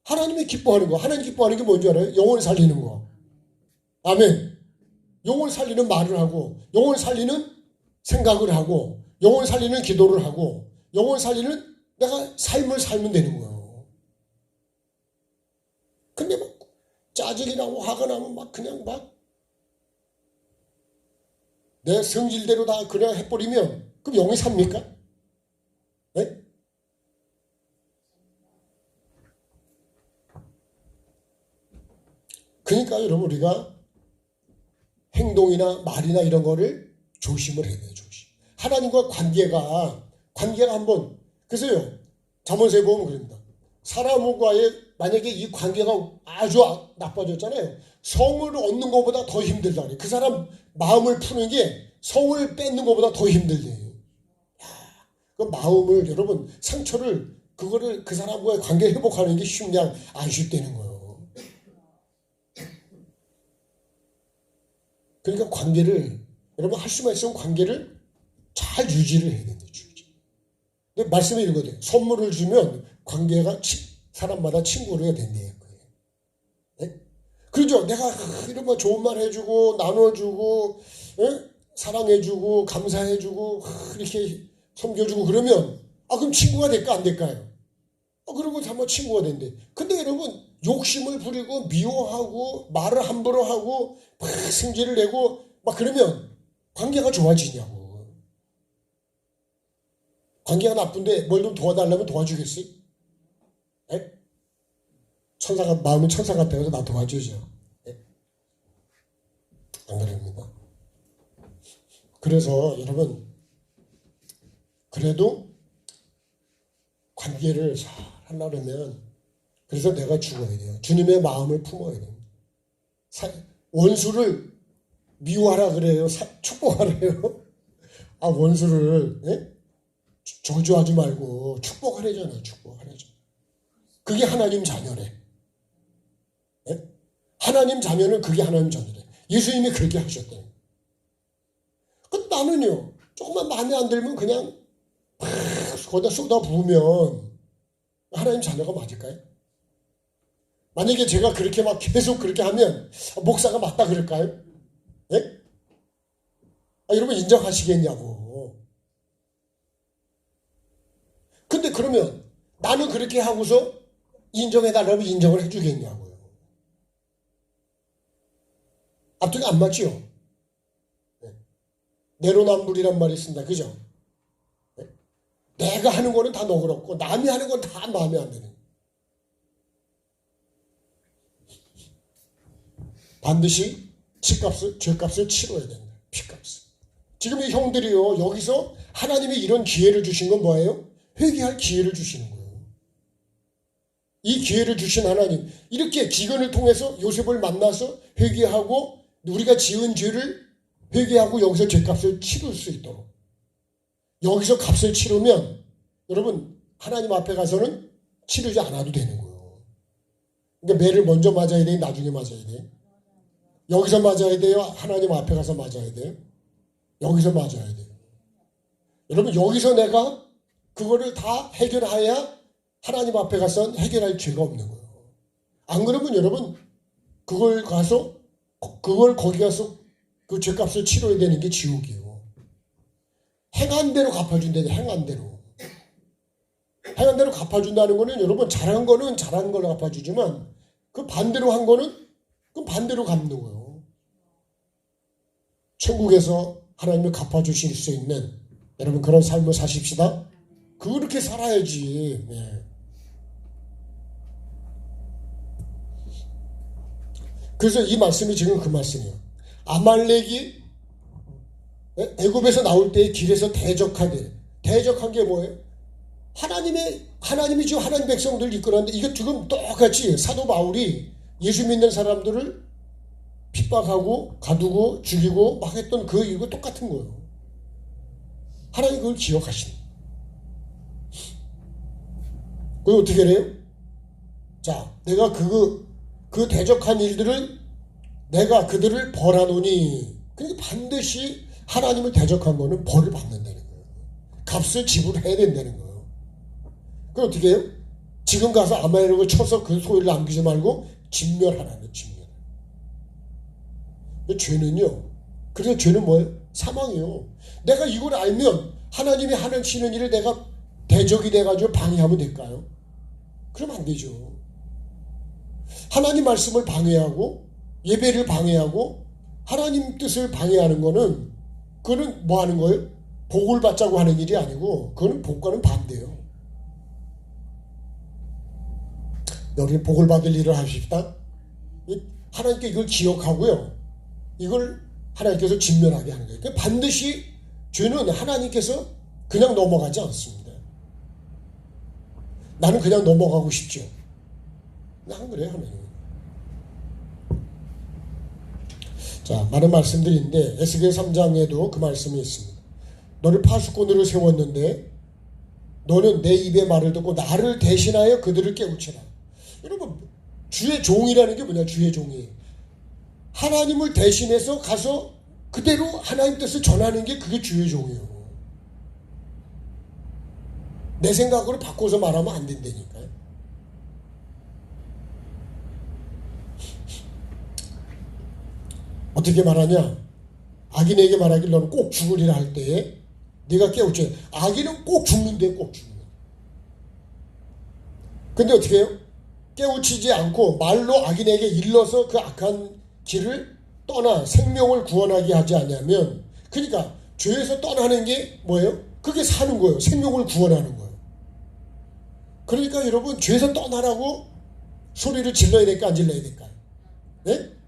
하나님이 기뻐하는 거. 하나님 기뻐하는 게 뭔지 알아요? 영혼 살리는 거. 아멘. 영혼 살리는 말을 하고, 영혼 살리는 생각을 하고, 영혼 살리는 기도를 하고, 영혼 살리는 내가 삶을 살면 되는 거예요. 근데 막 짜증이 나고 화가 나면 막 그냥 막 내 성질대로 다 그냥 해버리면 그럼 영이 삽니까? 네? 그러니까 여러분 우리가 행동이나 말이나 이런 거를 조심을 해야 돼요. 조심. 하나님과 관계가 한번 그래서요. 잠언서에 보면 그럽니다. 사람과의 만약에 이 관계가 아주 나빠졌잖아요. 성을 얻는 것보다 더 힘들다 그래요. 그 사람 마음을 푸는 게 성을 뺏는 것보다 더 힘들대요. 그 마음을 여러분 상처를 그거를 그 사람과의 관계 회복하는 게 쉽냐 안 쉽다는 거예요. 그러니까 관계를 여러분 할 수만 있으면 관계를 잘 유지를 해야 된다. 근데 말씀에 이러거든요. 선물을 주면 관계가 사람마다 친구가 된대요. 네? 그렇죠. 내가 이런 거 좋은 말 해주고 나눠주고 사랑해주고 감사해주고 이렇게 섬겨주고 그러면 그럼 친구가 될까 안 될까요? 그러고 한번 친구가 된대. 근데 여러분 욕심을 부리고 미워하고 말을 함부로 하고 막 승질을 내고 막 그러면 관계가 좋아지냐고. 관계가 나쁜데 뭘 좀 도와달라면 도와주겠어요? 네? 천사가 마음이 천사 같아서 나 도와주죠. 네? 안 그럽니다. 그래서 여러분 그래도 관계를 잘 하려면 그래서 내가 죽어야 돼요. 주님의 마음을 품어야 돼요. 원수를 미워하라 그래요? 축복하래요? 원수를 저주하지 말고 축복하래잖아요. 축복하래죠. 그게 하나님 자녀래. 하나님 자녀는 그게 하나님 자녀래. 예수님이 그렇게 하셨대요. 나는요. 조금만 마음에 안 들면 그냥 거기다 쏟아 부으면 하나님 자녀가 맞을까요? 만약에 제가 그렇게 막 계속 그렇게 하면 목사가 맞다 그럴까요? 예? 여러분 인정하시겠냐고. 근데 그러면 나는 그렇게 하고서 인정해달라면 인정을 해주겠냐고요. 앞뒤가 안 맞지요? 내로남불이란 말이 있습니다. 그죠? 내가 하는 거는 다 너그럽고 남이 하는 건 다 마음에 안 드는. 반드시 죄값을 치러야 된다. 피값을. 지금 이 형들이요. 여기서 하나님이 이런 기회를 주신 건 뭐예요? 회개할 기회를 주시는 거예요. 이 기회를 주신 하나님. 이렇게 기근을 통해서 요셉을 만나서 회개하고 우리가 지은 죄를 회개하고 여기서 죄값을 치를 수 있도록. 여기서 값을 치르면 여러분 하나님 앞에 가서는 치르지 않아도 되는 거예요. 그러니까 매를 먼저 맞아야 돼? 나중에 맞아야 돼? 여기서 맞아야 돼요? 하나님 앞에 가서 맞아야 돼요? 여기서 맞아야 돼요. 여러분 여기서 내가 그거를 다 해결해야 하나님 앞에 가서 해결할 죄가 없는 거예요. 안 그러면 여러분 그걸 거기 가서 그 죄값을 치러야 되는 게 지옥이에요. 행한 대로 갚아준다는 행한 대로. 행한 대로 갚아준다는 거는 여러분 잘한 거는 잘한 걸로 갚아주지만 그 반대로 한 거는 그 반대로 갚는 거예요. 천국에서 하나님을 갚아주실 수 있는 여러분 그런 삶을 사십시다. 그렇게 살아야지. 네. 그래서 이 말씀이 지금 그 말씀이에요. 아말렉이 애굽에서 나올 때 길에서 대적하대. 대적한 게 뭐예요? 하나님이 지금 하나님 백성들을 이끌었는데 이게 지금 똑같이 사도 바울이 예수 믿는 사람들을 핍박하고 가두고 죽이고 막 했던 그 이거 똑같은 거예요. 하나님 그걸 기억하시는. 그걸 어떻게 해요? 자, 내가 그 대적한 일들을 내가 그들을 벌하노니. 그러니까 반드시 하나님을 대적한 거는 벌을 받는다는 거예요. 값을 지불해야 된다는 거예요. 그럼 어떻게 해요? 지금 가서 아말렉을 쳐서 그 소유를 남기지 말고 진멸하라는 진멸. 죄는요. 그래서 죄는 뭐예요? 사망이에요. 내가 이걸 알면 하나님이 하시는 일을 내가 대적이 돼가지고 방해하면 될까요? 그럼 안 되죠. 하나님 말씀을 방해하고 예배를 방해하고 하나님 뜻을 방해하는 거는 그거는 뭐 하는 거예요? 복을 받자고 하는 일이 아니고 그거는 복과는 반대예요. 여러분이 복을 받을 일을 하십시다. 하나님께 이걸 기억하고요. 이걸 하나님께서 진멸하게 하는 거예요. 반드시 죄는 하나님께서 그냥 넘어가지 않습니다. 나는 그냥 넘어가고 싶죠. 난 그래요, 하나님. 자, 많은 말씀들인데 에스겔 3장에도 그 말씀이 있습니다. 너를 파수꾼으로 세웠는데 너는 내 입의 말을 듣고 나를 대신하여 그들을 깨우치라. 여러분, 주의 종이라는 게 뭐냐? 주의 종이 하나님을 대신해서 가서 그대로 하나님 뜻을 전하는 게 그게 주의 종이에요. 내 생각으로 바꿔서 말하면 안 된다니까요. 어떻게 말하냐? 악인에게 말하길 너는 꼭 죽으리라 할 때에 네가 깨우쳐. 악인은 꼭 죽는데 꼭 죽는. 근데 어떻게 해요? 깨우치지 않고 말로 악인에게 일러서 그 악한 길을 떠나 생명을 구원하게 하지 않으면, 그러니까 죄에서 떠나는 게 뭐예요? 그게 사는 거예요. 생명을 구원하는 거예요. 그러니까 여러분, 죄에서 떠나라고 소리를 질러야 될까 안 질러야 될까요? 네?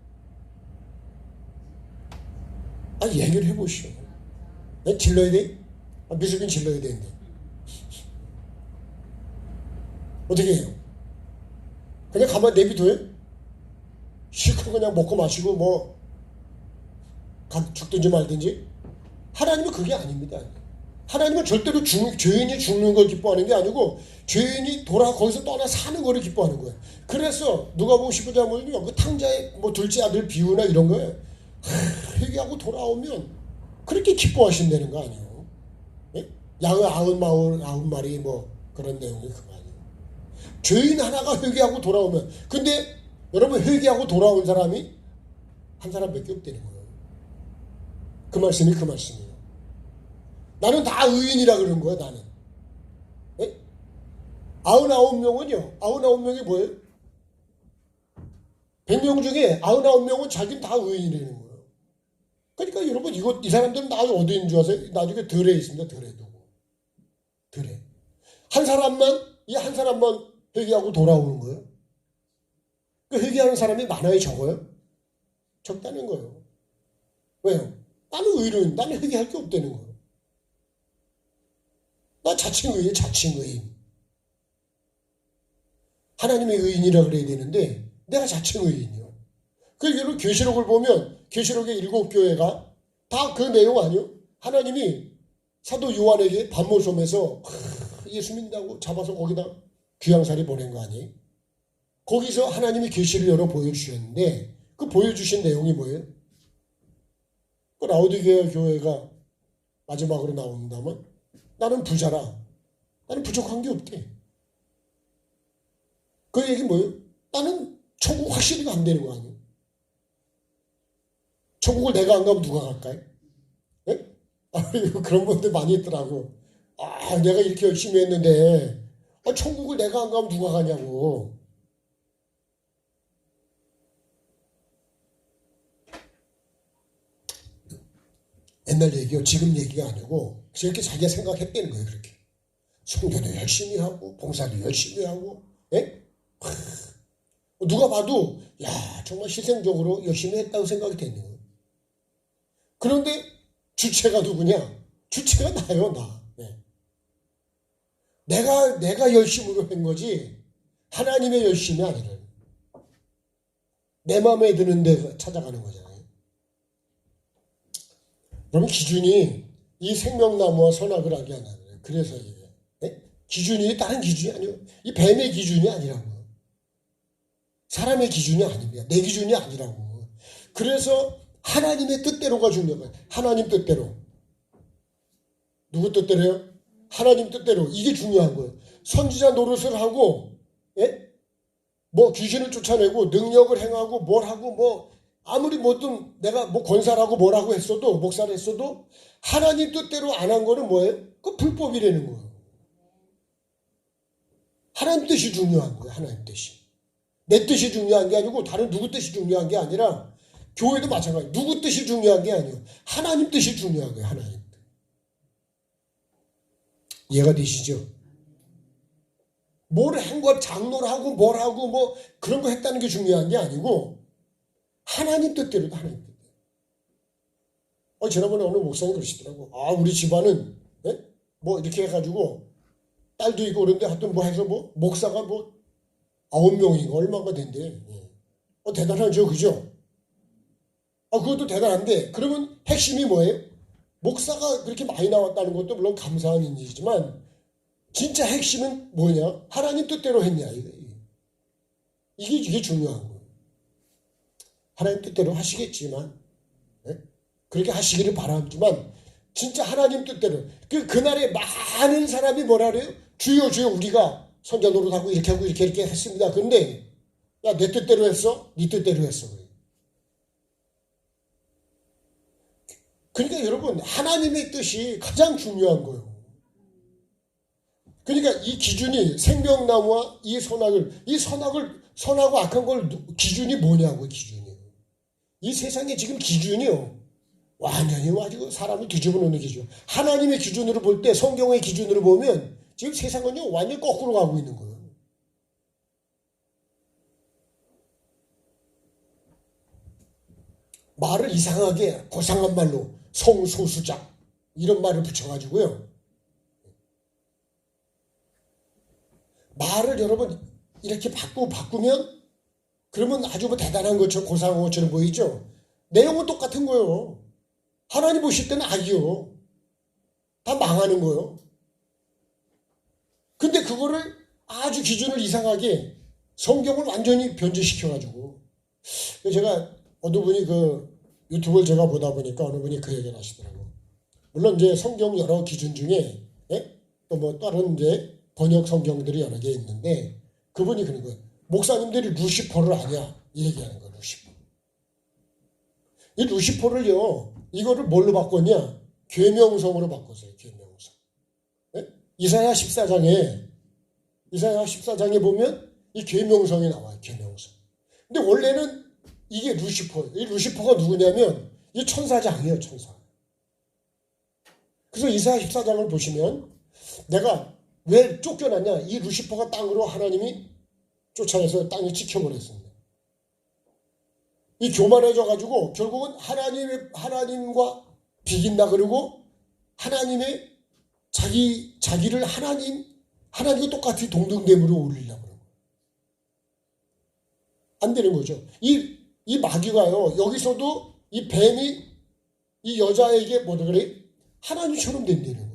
얘기를 해보시오. 네? 질러야 돼? 미술빈 질러야 되는데 어떻게 해요? 그냥 가만 내비둬요? 실컷 그냥 먹고 마시고 뭐 죽든지 말든지? 하나님은 그게 아닙니다. 하나님은 절대로 죄인이 죽는 걸 기뻐하는 게 아니고 죄인이 거기서 떠나 사는 거를 기뻐하는 거예요. 그래서 누가복음 15장은 그 탕자의 뭐 둘째 아들 비유나 이런 거에 회개하고 돌아오면 그렇게 기뻐하신다는 거 아니에요. 예? 양을 99마리 뭐 그런 내용이 그거 아니에요. 죄인 하나가 회개하고 돌아오면, 근데 여러분, 회개하고 돌아온 사람이 한 사람밖에 없다는 거예요. 그 말씀이 그 말씀이에요. 나는 다 의인이라 그러는 거예요. 나는. 예? 99명은요. 99명이 뭐예요? 100명 중에 99명은 자기는 다 의인이라는 거예요. 그러니까 여러분, 이 사람들은 나중에 어디 있는 줄 아세요? 나중에 덜에 있습니다. 덜에. 한 사람만 회개하고 돌아오는 거예요. 그 회개하는 사람이 많아요, 적어요? 적다는 거예요. 왜요? 나는 의로운, 나는 회개할 게 없다는 거예요. 나 자칭 의인. 하나님의 의인이라 그래야 되는데 내가 자칭 의인이요. 그 여러분, 계시록을 보면 계시록의 7교회가 다 그 내용 아니요? 하나님이 사도 요한에게 반모섬에서 예수 믿는다고 잡아서 거기다 귀양살이 보낸 거 아니에요? 거기서 하나님이 계시를 열어 보여주셨는데 그 보여주신 내용이 뭐예요? 그 라오디게아 교회가 마지막으로 나온다면 나는 부자라. 나는 부족한 게 없대. 그 얘기 뭐예요? 나는 천국 확실히 안 되는 거 아니에요? 천국을 내가 안 가면 누가 갈까요? 예? 그런 분들 많이 있더라고. 내가 이렇게 열심히 했는데 천국을 내가 안 가면 누가 가냐고. 옛날 얘기요. 지금 얘기가 아니고 그렇게 자기가 생각했다는 거예요. 그렇게. 성교도 열심히 하고 봉사도 열심히 하고. 예? 누가 봐도 정말 희생적으로 열심히 했다고 생각이 되는 거예요. 그런데 주체가 누구냐? 주체가 나요. 나. 네. 내가 열심으로 한 거지 하나님의 열심이 아니라 내 마음에 드는 데 찾아가는 거잖아요. 그럼 기준이 이 생명나무와 선악을 하게 하는 거예요. 그래서 이게 네? 기준이 다른 기준이 아니에요. 이 뱀의 기준이 아니라고. 사람의 기준이 아닙니다. 내 기준이 아니라고. 그래서 하나님의 뜻대로가 중요한 거예요. 하나님 뜻대로. 누구 뜻대로요? 하나님 뜻대로. 이게 중요한 거예요. 선지자 노릇을 하고 뭐 귀신을 쫓아내고 능력을 행하고 뭘 하고 뭐 아무리 뭐든 내가 뭐 권사라고 뭐라고 했어도 목사를 했어도 하나님 뜻대로 안 한 거는 뭐예요? 그 불법이라는 거예요. 하나님 뜻이 중요한 거예요. 하나님 뜻이. 내 뜻이 중요한 게 아니고 다른 누구 뜻이 중요한 게 아니라 교회도 마찬가지. 누구 뜻이 중요한 게 아니에요. 하나님 뜻이 중요한 거예요. 하나님 뜻. 이해가 되시죠? 뭘 한 거 장로를 하고 뭘 하고 뭐 그런 거 했다는 게 중요한 게 아니고 하나님 뜻대로 하나님 뜻대로. 지난번에 어느 목사님 그러시더라고. 우리 집안은 뭐 이렇게 해가지고 딸도 있고 그런데 하여튼 뭐 해서 뭐 목사가 뭐 9명인가 얼마가 된대. 대단하죠, 그죠? 그것도 대단한데 그러면 핵심이 뭐예요? 목사가 그렇게 많이 나왔다는 것도 물론 감사한 일이지만 진짜 핵심은 뭐냐? 하나님 뜻대로 했냐 이게 중요한 거예요. 하나님 뜻대로 하시겠지만 그렇게 하시기를 바라지만 진짜 하나님 뜻대로 그날에 많은 사람이 뭐라 그래요? 주여 주여 우리가 선자 노릇하고 이렇게 하고 이렇게 했습니다. 근데 야 내 뜻대로 했어? 네 뜻대로 했어. 그러니까 여러분 하나님의 뜻이 가장 중요한 거예요. 그러니까 이 기준이 생명나무와 이 선하고 악한 걸 기준이 뭐냐고 기준이. 이 세상에 지금 기준이요. 완전히 가지고 사람을 뒤집어 놓는 기준. 하나님의 기준으로 볼 때 성경의 기준으로 보면 지금 세상은요 완전히 거꾸로 가고 있는 거예요. 말을 이상하게 고상한 말로 성소수자 이런 말을 붙여가지고요. 말을 여러분 이렇게 바꾸면 그러면 아주 뭐 대단한 것처럼 고상한 것처럼 보이죠. 내용은 똑같은 거예요. 하나님 보실 때는 악이요. 다 망하는 거예요. 근데 그거를 아주 기준을 이상하게 성경을 완전히 변질시켜가지고 제가 어느 분이 유튜브를 제가 보다 보니까 어느 분이 그 얘기를 하시더라고요. 물론 이제 성경 여러 기준 중에 또 뭐 다른 이제 번역 성경들이 여러 개 있는데 그분이 그런 거예요. 목사님들이 루시퍼를 아냐 이 얘기하는 거예요. 루시퍼. 이 루시퍼를요 이거를 뭘로 바꿨냐? 계명성으로 바꿨어요. 계명성. 이사야 14장에 보면 이 계명성이 나와요. 계명성. 근데 원래는 이게 루시퍼예요. 이 루시퍼가 누구냐면 이 천사장이에요. 천사. 그래서 이사야 14장을 보시면 내가 왜 쫓겨났냐? 이 루시퍼가 땅으로 하나님이 쫓아내서 땅에 지켜버렸습니다. 이 교만해져가지고 결국은 하나님과 비긴다 그러고 하나님의 자기를 하나님과 똑같이 동등됨으로 올리려고 그러고 안 되는 거죠. 이 마귀가요 여기서도 이 뱀이 이 여자에게 뭐라 그래? 하나님처럼 된다는 거예요.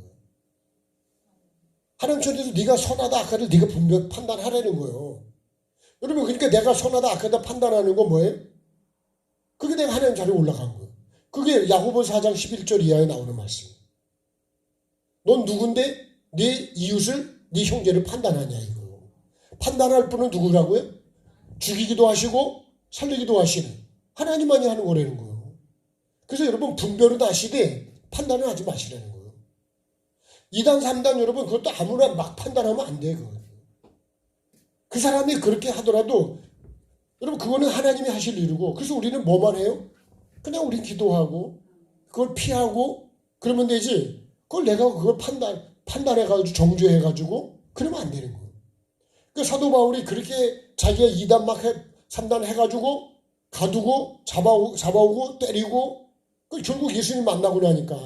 하나님처럼 돼서 네가 선하다 악하다 네가 분명 판단하라는 거예요. 여러분 그러니까 내가 선하다 악하다 판단하는 건 뭐예요? 그게 내가 하나님 자리에 올라간 거예요. 그게 야고보서 4장 11절 이하에 나오는 말씀. 넌 누군데 네 이웃을 네 형제를 판단하냐 이거예요. 판단할 분은 누구라고요? 죽이기도 하시고 살리기도 하시는 하나님만이 하는 거라는 거예요. 그래서 여러분 분별을 하시되 판단을 하지 마시라는 거예요. 2단 3단 여러분 그것도 아무나 막 판단하면 안 돼요. 그 사람이 그렇게 하더라도 여러분 그거는 하나님이 하실 일이고 그래서 우리는 뭐만 해요? 그냥 우리 기도하고 그걸 피하고 그러면 되지. 그걸 내가 그걸 판단해가지고 정죄해가지고 그러면 안 되는 거예요. 그 사도 바울이 그렇게 자기가 2단 막 3단 해가지고 가두고 잡아오고 때리고 결국 예수님 만나고 나니까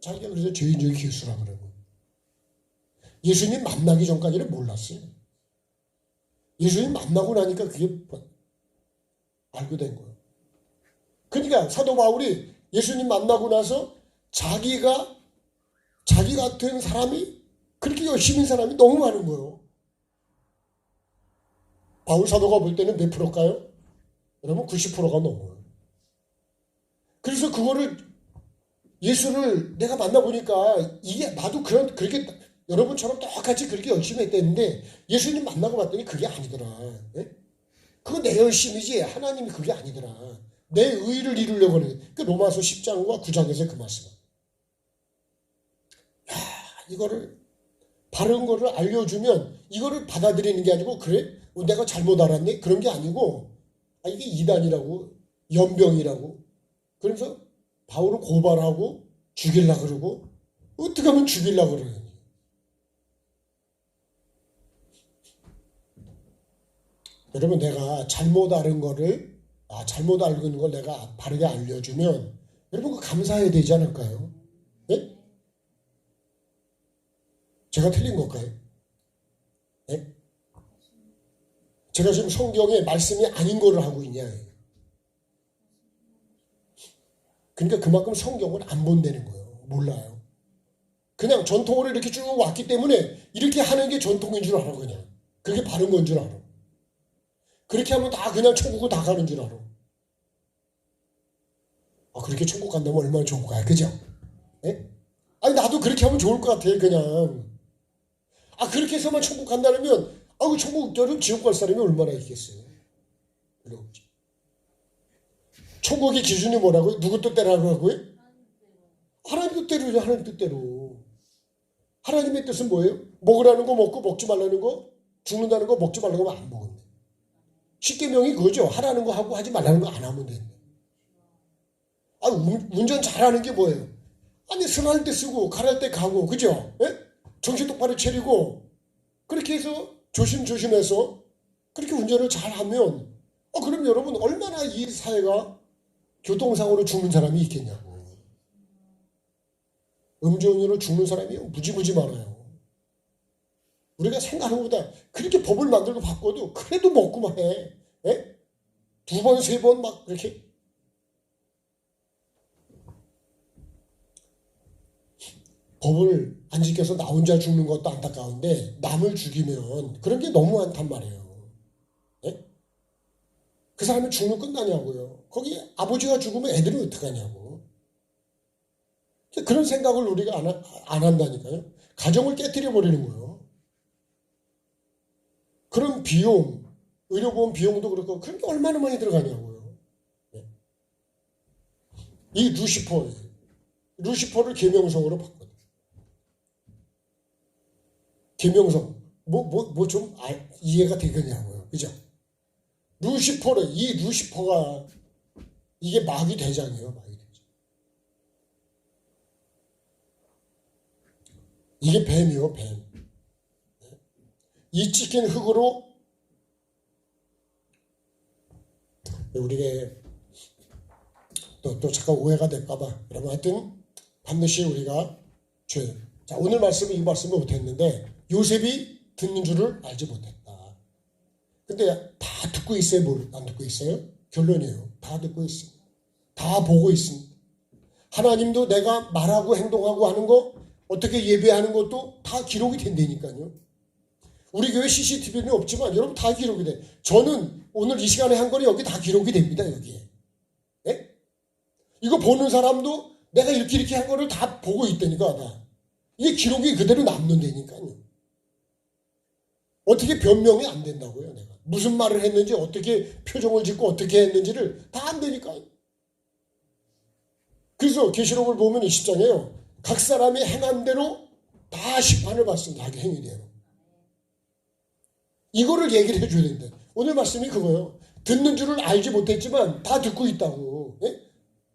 자기가 그래서 죄인적인 기수라 그러고 예수님 만나기 전까지는 몰랐어요. 예수님 만나고 나니까 그게 알게 된 거예요. 그러니까 사도 바울이 예수님 만나고 나서 자기 같은 사람이 그렇게 열심인 사람이 너무 많은 거예요. 바울 사도가 볼 때는 몇 프로일까요? 여러분 90%가 넘어요. 그래서 그거를 예수를 내가 만나보니까 이게 나도 그렇게 여러분처럼 똑같이 그렇게 열심히 했다는데 예수님 만나고 봤더니 그게 아니더라. 그거 내 열심이지 하나님이 그게 아니더라. 내 의를 이루려고 하는 그 로마서 10장과 9장에서 그 말씀. 이거를 바른 거를 알려주면 이거를 받아들이는 게 아니고 그래 내가 잘못 알았니? 그런 게 아니고 이게 이단이라고 연병이라고 그래서 바울을 고발하고 죽이려고 그러고 어떻게 하면 죽이려고 그러니. 여러분 내가 잘못 알은 거를 잘못 알고 있는 걸 내가 바르게 알려주면 여러분 그 감사해야 되지 않을까요? 네? 제가 틀린 걸까요? 네? 제가 지금 성경에 말씀이 아닌 거를 하고 있냐. 그러니까 그만큼 성경을 안 본다는 거예요. 몰라요. 그냥 전통으로 이렇게 쭉 왔기 때문에 이렇게 하는 게 전통인 줄 알아. 그냥 그게 바른 건 줄 알아. 그렇게 하면 다 그냥 천국을 다 가는 줄 알아. 그렇게 천국 간다면 얼마나 좋을 거야. 그죠? 예? 아니 나도 그렇게 하면 좋을 것 같아. 그냥 그렇게 해서만 천국 간다면 그 천국 여러분 지옥 갈 사람이 얼마나 있겠어요. 천국의 기준이 뭐라고요? 누구 뜻대로 하고요? 하나님 뜻대로죠. 하나님 뜻대로. 하나님의 뜻은 뭐예요? 먹으라는 거 먹고 먹지 말라는 거 죽는다는 거 먹지 말라는 거 안 먹는데. 십계명이 그거죠. 하라는 거 하고 하지 말라는 거 안 하면 되는데. 운전 잘하는 게 뭐예요? 선할 때 쓰고 가랄 때 가고 그죠? 예? 정신 똑바로 차리고 그렇게 해서 조심조심해서 그렇게 운전을 잘하면 그럼 여러분 얼마나 이 사회가 교통사고로 죽는 사람이 있겠냐고. 음주운전으로 죽는 사람이 무지무지 많아요. 우리가 생각하는 것보다 그렇게 법을 만들고 바꿔도 그래도 먹고만 해. 예? 2번, 3번 막 그렇게. 법을 안 지켜서 나 혼자 죽는 것도 안타까운데 남을 죽이면 그런 게 너무 많단 말이에요. 예? 그 사람이 죽으면 끝나냐고요. 거기 아버지가 죽으면 애들은 어떡하냐고. 그런 생각을 우리가 안 한다니까요. 가정을 깨뜨려 버리는 거예요. 그런 비용, 의료보험 비용도 그렇고 그런 게 얼마나 많이 들어가냐고요. 예? 이 루시퍼를 계명성으로 바꿔. 계명성 뭐 좀 이해가 되겠냐고요. 그죠? 루시퍼가 이게 마귀 대장이에요. 마귀 대장. 이게 뱀이요. 뱀. 이 찢긴 흙으로 우리가 또 잠깐 오해가 될까봐 여러분 하여튼 반드시 우리가 자 오늘 이 말씀을 못했는데 요셉이 듣는 줄을 알지 못했다. 근데 다 듣고 있어요? 안 듣고 있어요? 결론이에요. 다 듣고 있습니다. 다 보고 있습니다. 하나님도 내가 말하고 행동하고 하는 거 어떻게 예배하는 것도 다 기록이 된다니까요. 우리 교회 CCTV는 없지만 여러분 다 기록이 돼. 저는 오늘 이 시간에 한 거는 여기 다 기록이 됩니다. 여기에. 네? 이거 보는 사람도 내가 이렇게 한 거를 다 보고 있다니까. 이게 기록이 그대로 남는다니까요. 어떻게 변명이 안 된다고요, 내가. 무슨 말을 했는지, 어떻게 표정을 짓고 어떻게 했는지를 다 안 되니까요. 그래서 계시록을 보면 20장에요. 각 사람이 행한 대로 다 심판을 받습니다. 자기 행위대로. 이거를 얘기를 해줘야 된다. 오늘 말씀이 그거예요. 듣는 줄을 알지 못했지만 다 듣고 있다고. 예?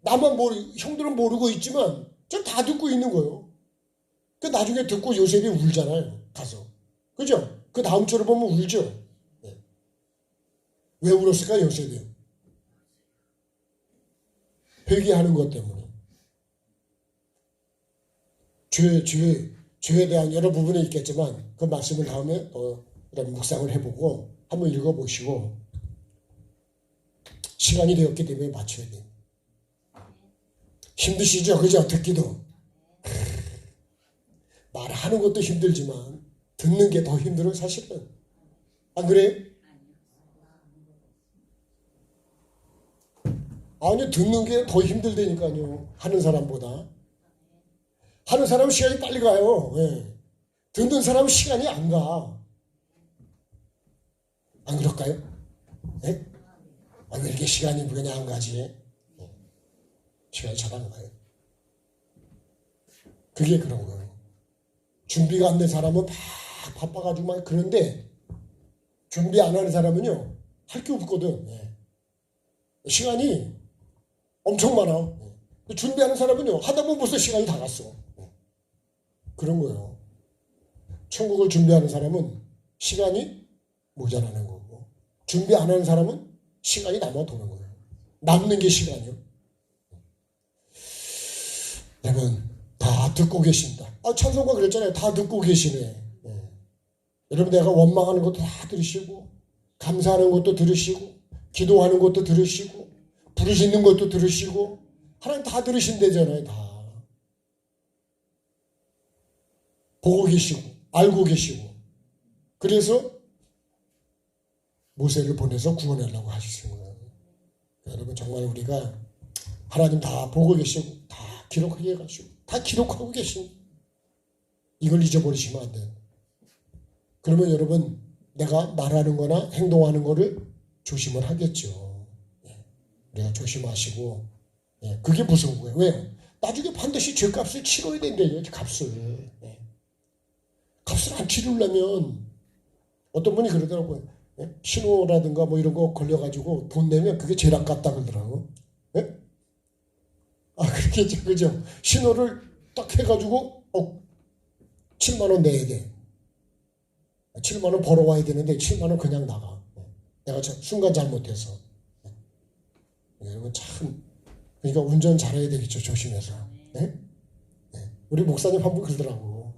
나만 형들은 모르고 있지만 저 다 듣고 있는 거예요. 그 나중에 듣고 요셉이 울잖아요. 가서. 그죠? 그 다음 주를 보면 울죠. 네. 왜 울었을까 요셉이? 회개하는 것 때문에. 죄에 대한 여러 부분이 있겠지만 그 말씀을 다음에 이런 묵상을 해보고 한번 읽어보시고 시간이 되었기 때문에 맞춰야 돼요. 힘드시죠? 그죠? 듣기도. 말하는 것도 힘들지만 듣는 게 더 힘들어요, 사실은. 안 그래요? 아니요, 듣는 게 더 힘들다니까요. 하는 사람보다. 하는 사람은 시간이 빨리 가요. 네. 듣는 사람은 시간이 안 가. 안 그럴까요? 네? 왜 이렇게 시간이 그냥 안 가지? 시간이 잘 안 가요. 그게 그런 거예요. 준비가 안 된 사람은 막 바빠가지고 막 그런데 준비 안 하는 사람은요, 할 게 없거든. 시간이 엄청 많아. 준비하는 사람은요, 하다 보면 벌써 시간이 다 갔어. 그런 거예요. 천국을 준비하는 사람은 시간이 모자라는 거고, 준비 안 하는 사람은 시간이 남아 도는 거예요. 남는 게 시간이요. 여러분, 다 듣고 계신다. 찬송가 그랬잖아요. 다 듣고 계시네. 여러분, 내가 원망하는 것도 다 들으시고, 감사하는 것도 들으시고, 기도하는 것도 들으시고, 부르짖는 것도 들으시고, 하나님 다 들으신대잖아요. 다 보고 계시고 알고 계시고, 그래서 모세를 보내서 구원하려고 하시는 거예요. 여러분, 정말 우리가 하나님 다 보고 계시고 다 기록하게 해가지고 다 기록하고 계신, 이걸 잊어버리시면 안 돼요. 그러면 여러분, 내가 말하는 거나 행동하는 거를 조심을 하겠죠. 우리가 조심하시고, 그게 무서운 거예요. 왜요? 나중에 반드시 죄값을 치러야 된대요. 값을. 값을 안 치르려면, 어떤 분이 그러더라고요. 신호라든가 뭐 이런 거 걸려가지고 돈 내면 그게 제일 아깝다 그러더라고. 그렇겠죠. 그죠? 신호를 딱 해가지고 7만 원 내야 돼. 7만 원 벌어와야 되는데 7만 원 그냥 나가. 내가 순간 잘못해서. 여러분, 참, 그러니까 운전 잘해야 되겠죠. 조심해서. 우리 목사님 한 분 그러더라고.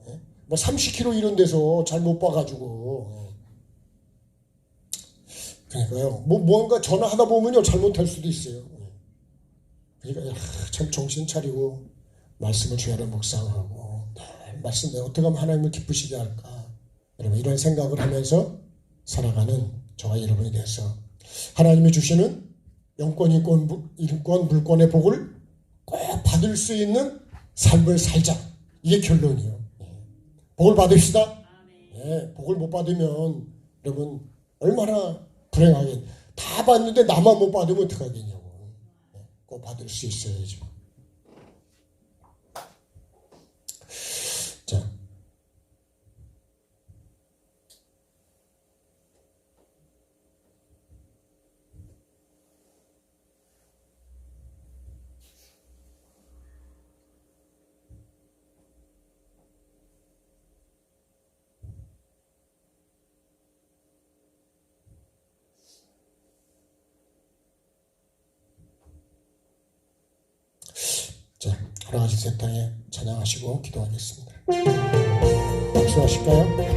뭐 30km 이런 데서 잘 못 봐가지고. 그러니까요, 뭔가 전화하다 보면요, 잘못할 수도 있어요. 그러니까 참 정신 차리고 말씀을 주야로 묵상하고, 말씀 내가 어떻게 하면 하나님을 기쁘시게 할까, 여러분, 이런 생각을 하면서 살아가는 저와 여러분이 돼서 하나님이 주시는 영권, 인권, 물권의 복을 꼭 받을 수 있는 삶을 살자. 이게 결론이에요. 복을 받읍시다. 복을 못 받으면 여러분 얼마나 불행하게, 다 받는데 나만 못 받으면 어떡하겠냐고. 꼭 받을 수 있어야죠. 자, 하나가지 세상에 찬양하시고 기도하겠습니다. 박수하실까요?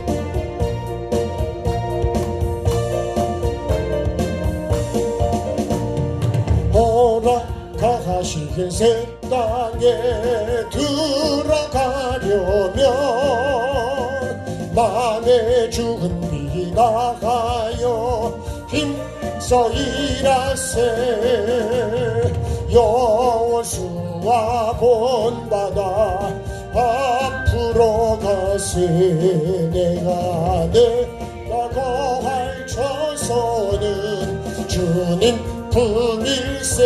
허락하신 새 땅에 들어가려면 만에 죽은 비 나가여 힘써 일하세. 여호수아 본받아 앞으로 가세. 내가 거할 처소는 주님 품일세.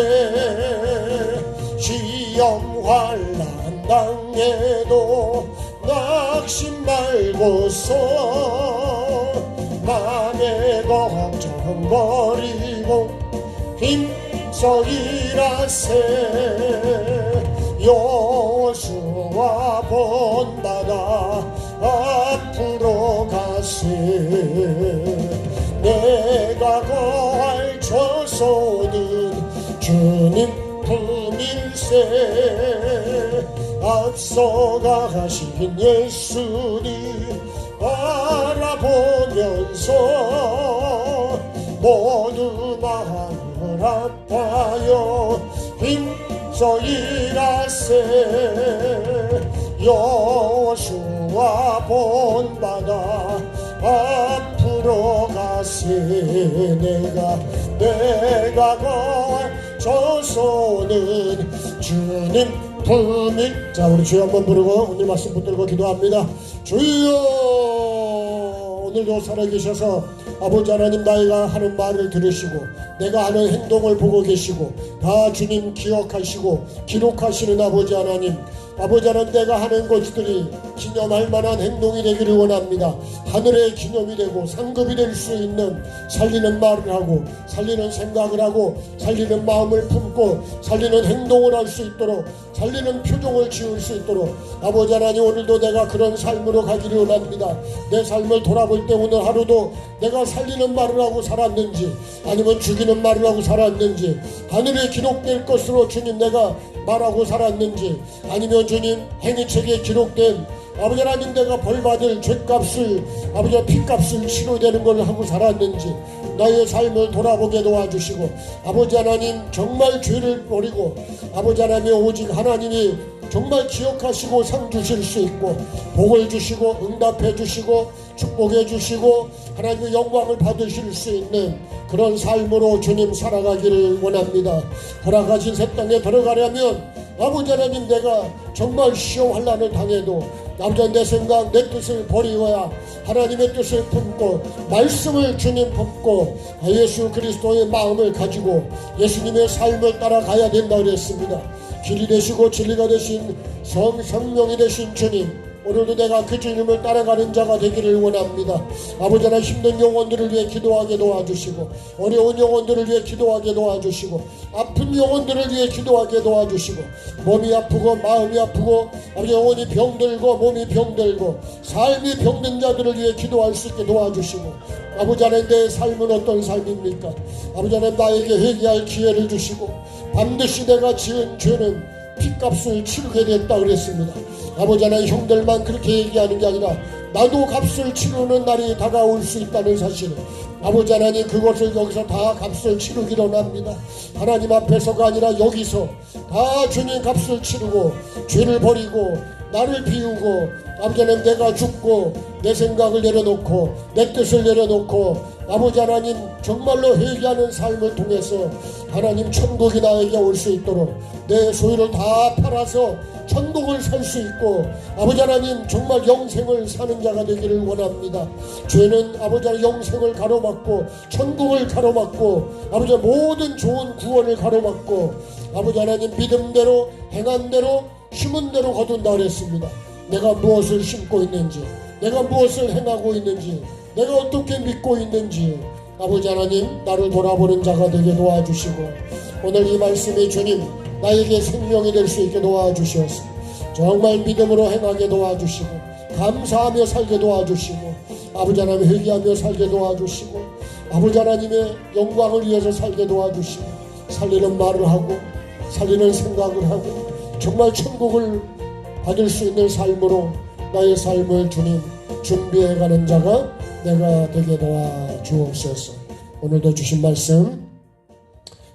시험 환난 당해도 낙심 말고서 맘의 걱정 버리고 힘써 일하세. 여호수아 본받아 앞으로 가세. 내가 거할 처소는 주님 품일세. 앞서가 가신 예수님 바라보면서 모두 마음을 아파요 힘써 일하세. 여호수아 본받아 앞으로 가세. 내가 거할 처소는 주님 품일. 자, 우리 주여 한번 부르고 오늘 말씀 붙들고 기도합니다. 주여, 오늘도 살아계셔서 아버지 하나님, 나이가 하는 말을 들으시고 내가 하는 행동을 보고 계시고 다 주님 기억하시고 기록하시는 아버지 하나님, 내가 하는 것들이 기념할 만한 행동이 되기를 원합니다. 하늘의 기념이 되고 상급이 될 수 있는 살리는 말을 하고 살리는 생각을 하고 살리는 마음을 품고 살리는 행동을 할 수 있도록 살리는 표정을 지을 수 있도록 아버지 하나님 오늘도 내가 그런 삶으로 가기를 원합니다. 내 삶을 돌아볼 때 오늘 하루도 내가 살리는 말을 하고 살았는지 아니면 죽이는 말을 하고 살았는지 하늘에 기록될 것으로 주님 내가 말하고 살았는지 아니면 주님 행위책에 기록된 아버지 하나님 내가 벌받을 죄값을 아버지 피값을 치료되는 걸 하고 살았는지 나의 삶을 돌아보게 도와주시고 아버지 하나님 정말 죄를 버리고 아버지 하나님 오직 하나님이 정말 기억하시고 상 주실 수 있고 복을 주시고 응답해 주시고 축복해 주시고 하나님의 영광을 받으실 수 있는 그런 삶으로 주님 살아가기를 원합니다. 허락하신 새 땅에 들어가려면 아버지 하나님 내가 정말 시험 환난을 당해도 아버지 내 생각 내 뜻을 버리고야 하나님의 뜻을 품고 말씀을 주님 품고 예수 그리스도의 마음을 가지고 예수님의 삶을 따라가야 된다 그랬습니다. 길이 되시고 진리가 되신 성령이 되신 주님 오늘도 내가 그 주님을 따라가는 자가 되기를 원합니다. 아버지 하나님 힘든 영혼들을 위해 기도하게 도와주시고 어려운 영혼들을 위해 기도하게 도와주시고 아픈 영혼들을 위해 기도하게 도와주시고 몸이 아프고 마음이 아프고 아버지 영혼이 병들고 몸이 병들고 삶이 병든 자들을 위해 기도할 수 있게 도와주시고 아버지 하나님 내 삶은 어떤 삶입니까? 아버지 하나님 나에게 회개할 기회를 주시고 반드시 내가 지은 죄는 핏값을 치르게 됐다 그랬습니다. 아버지 하나님 형들만 그렇게 얘기하는 게 아니라 나도 값을 치르는 날이 다가올 수 있다는 사실 아버지 하나님 그것을 여기서 다 값을 치르기로 합니다. 하나님 앞에서가 아니라 여기서 다 주님 값을 치르고 죄를 버리고 나를 비우고 아버지 하나님 내가 죽고 내 생각을 내려놓고 내 뜻을 내려놓고 아버지 하나님 정말로 회개하는 삶을 통해서 하나님 천국이 나에게 올 수 있도록 내 소유를 다 팔아서 천국을 살 수 있고 아버지 하나님 정말 영생을 사는 자가 되기를 원합니다. 죄는 아버지 하나님 영생을 가로막고 천국을 가로막고 아버지 모든 좋은 구원을 가로막고 아버지 하나님 믿음대로 행한 대로 심은 대로 거둔다 그랬습니다. 내가 무엇을 심고 있는지 내가 무엇을 행하고 있는지 내가 어떻게 믿고 있는지 아버지 하나님 나를 돌아보는 자가 되게 도와주시고 오늘 이 말씀이 주님 나에게 생명이 될 수 있게 도와주시옵소서. 정말 믿음으로 행하게 도와주시고 감사하며 살게 도와주시고 아버지 하나님 회개하며 살게 도와주시고 아버지 하나님의 영광을 위해서 살게 도와주시고 살리는 말을 하고 살리는 생각을 하고 정말 천국을 받을 수 있는 삶으로 나의 삶을 주님 준비해가는 자가 내가 되게 도와주옵소서. 오늘도 주신 말씀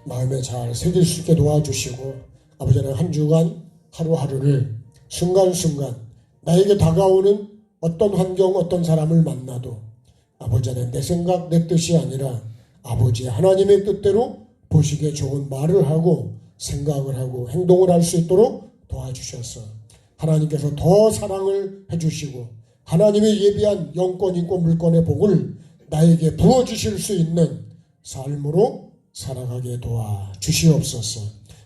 마음에 잘 새길 수 있게 도와주시고 아버지 하나님 한 주간 하루하루를 순간순간 나에게 다가오는 어떤 환경 어떤 사람을 만나도 아버지 하나님 내 생각 내 뜻이 아니라 아버지 하나님의 뜻대로 보시기에 좋은 말을 하고 생각을 하고 행동을 할 수 있도록 도와주셔서 하나님께서 더 사랑을 해주시고 하나님의 예비한 영권 인권 물권의 복을 나에게 부어주실 수 있는 삶으로 살아가게 도와주시옵소서.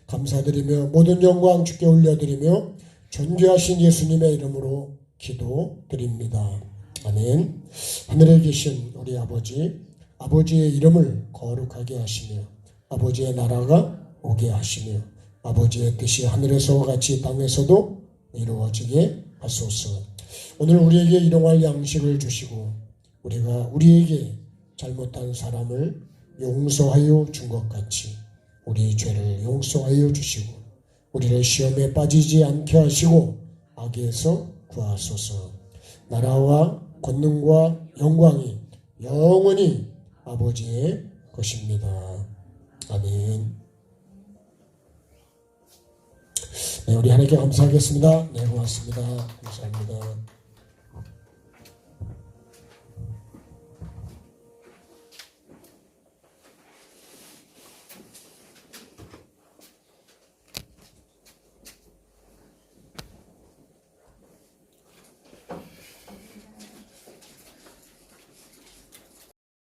감사드리며 모든 영광 주께 올려드리며 존귀하신 예수님의 이름으로 기도드립니다. 아멘. 하늘에 계신 우리 아버지, 아버지의 이름을 거룩하게 하시며 아버지의 나라가 오게 하시며 아버지의 뜻이 하늘에서와 같이 땅에서도 이루어지게 하소서. 오늘 우리에게 일용할 양식을 주시고 우리가 우리에게 잘못한 사람을 용서하여 준 것 같이 우리 죄를 용서하여 주시고 우리를 시험에 빠지지 않게 하시고 악에서 구하소서. 나라와 권능과 영광이 영원히 아버지의 것입니다. 아멘. 네, 우리 하나님께 감사하겠습니다. 네, 고맙습니다. 감사합니다.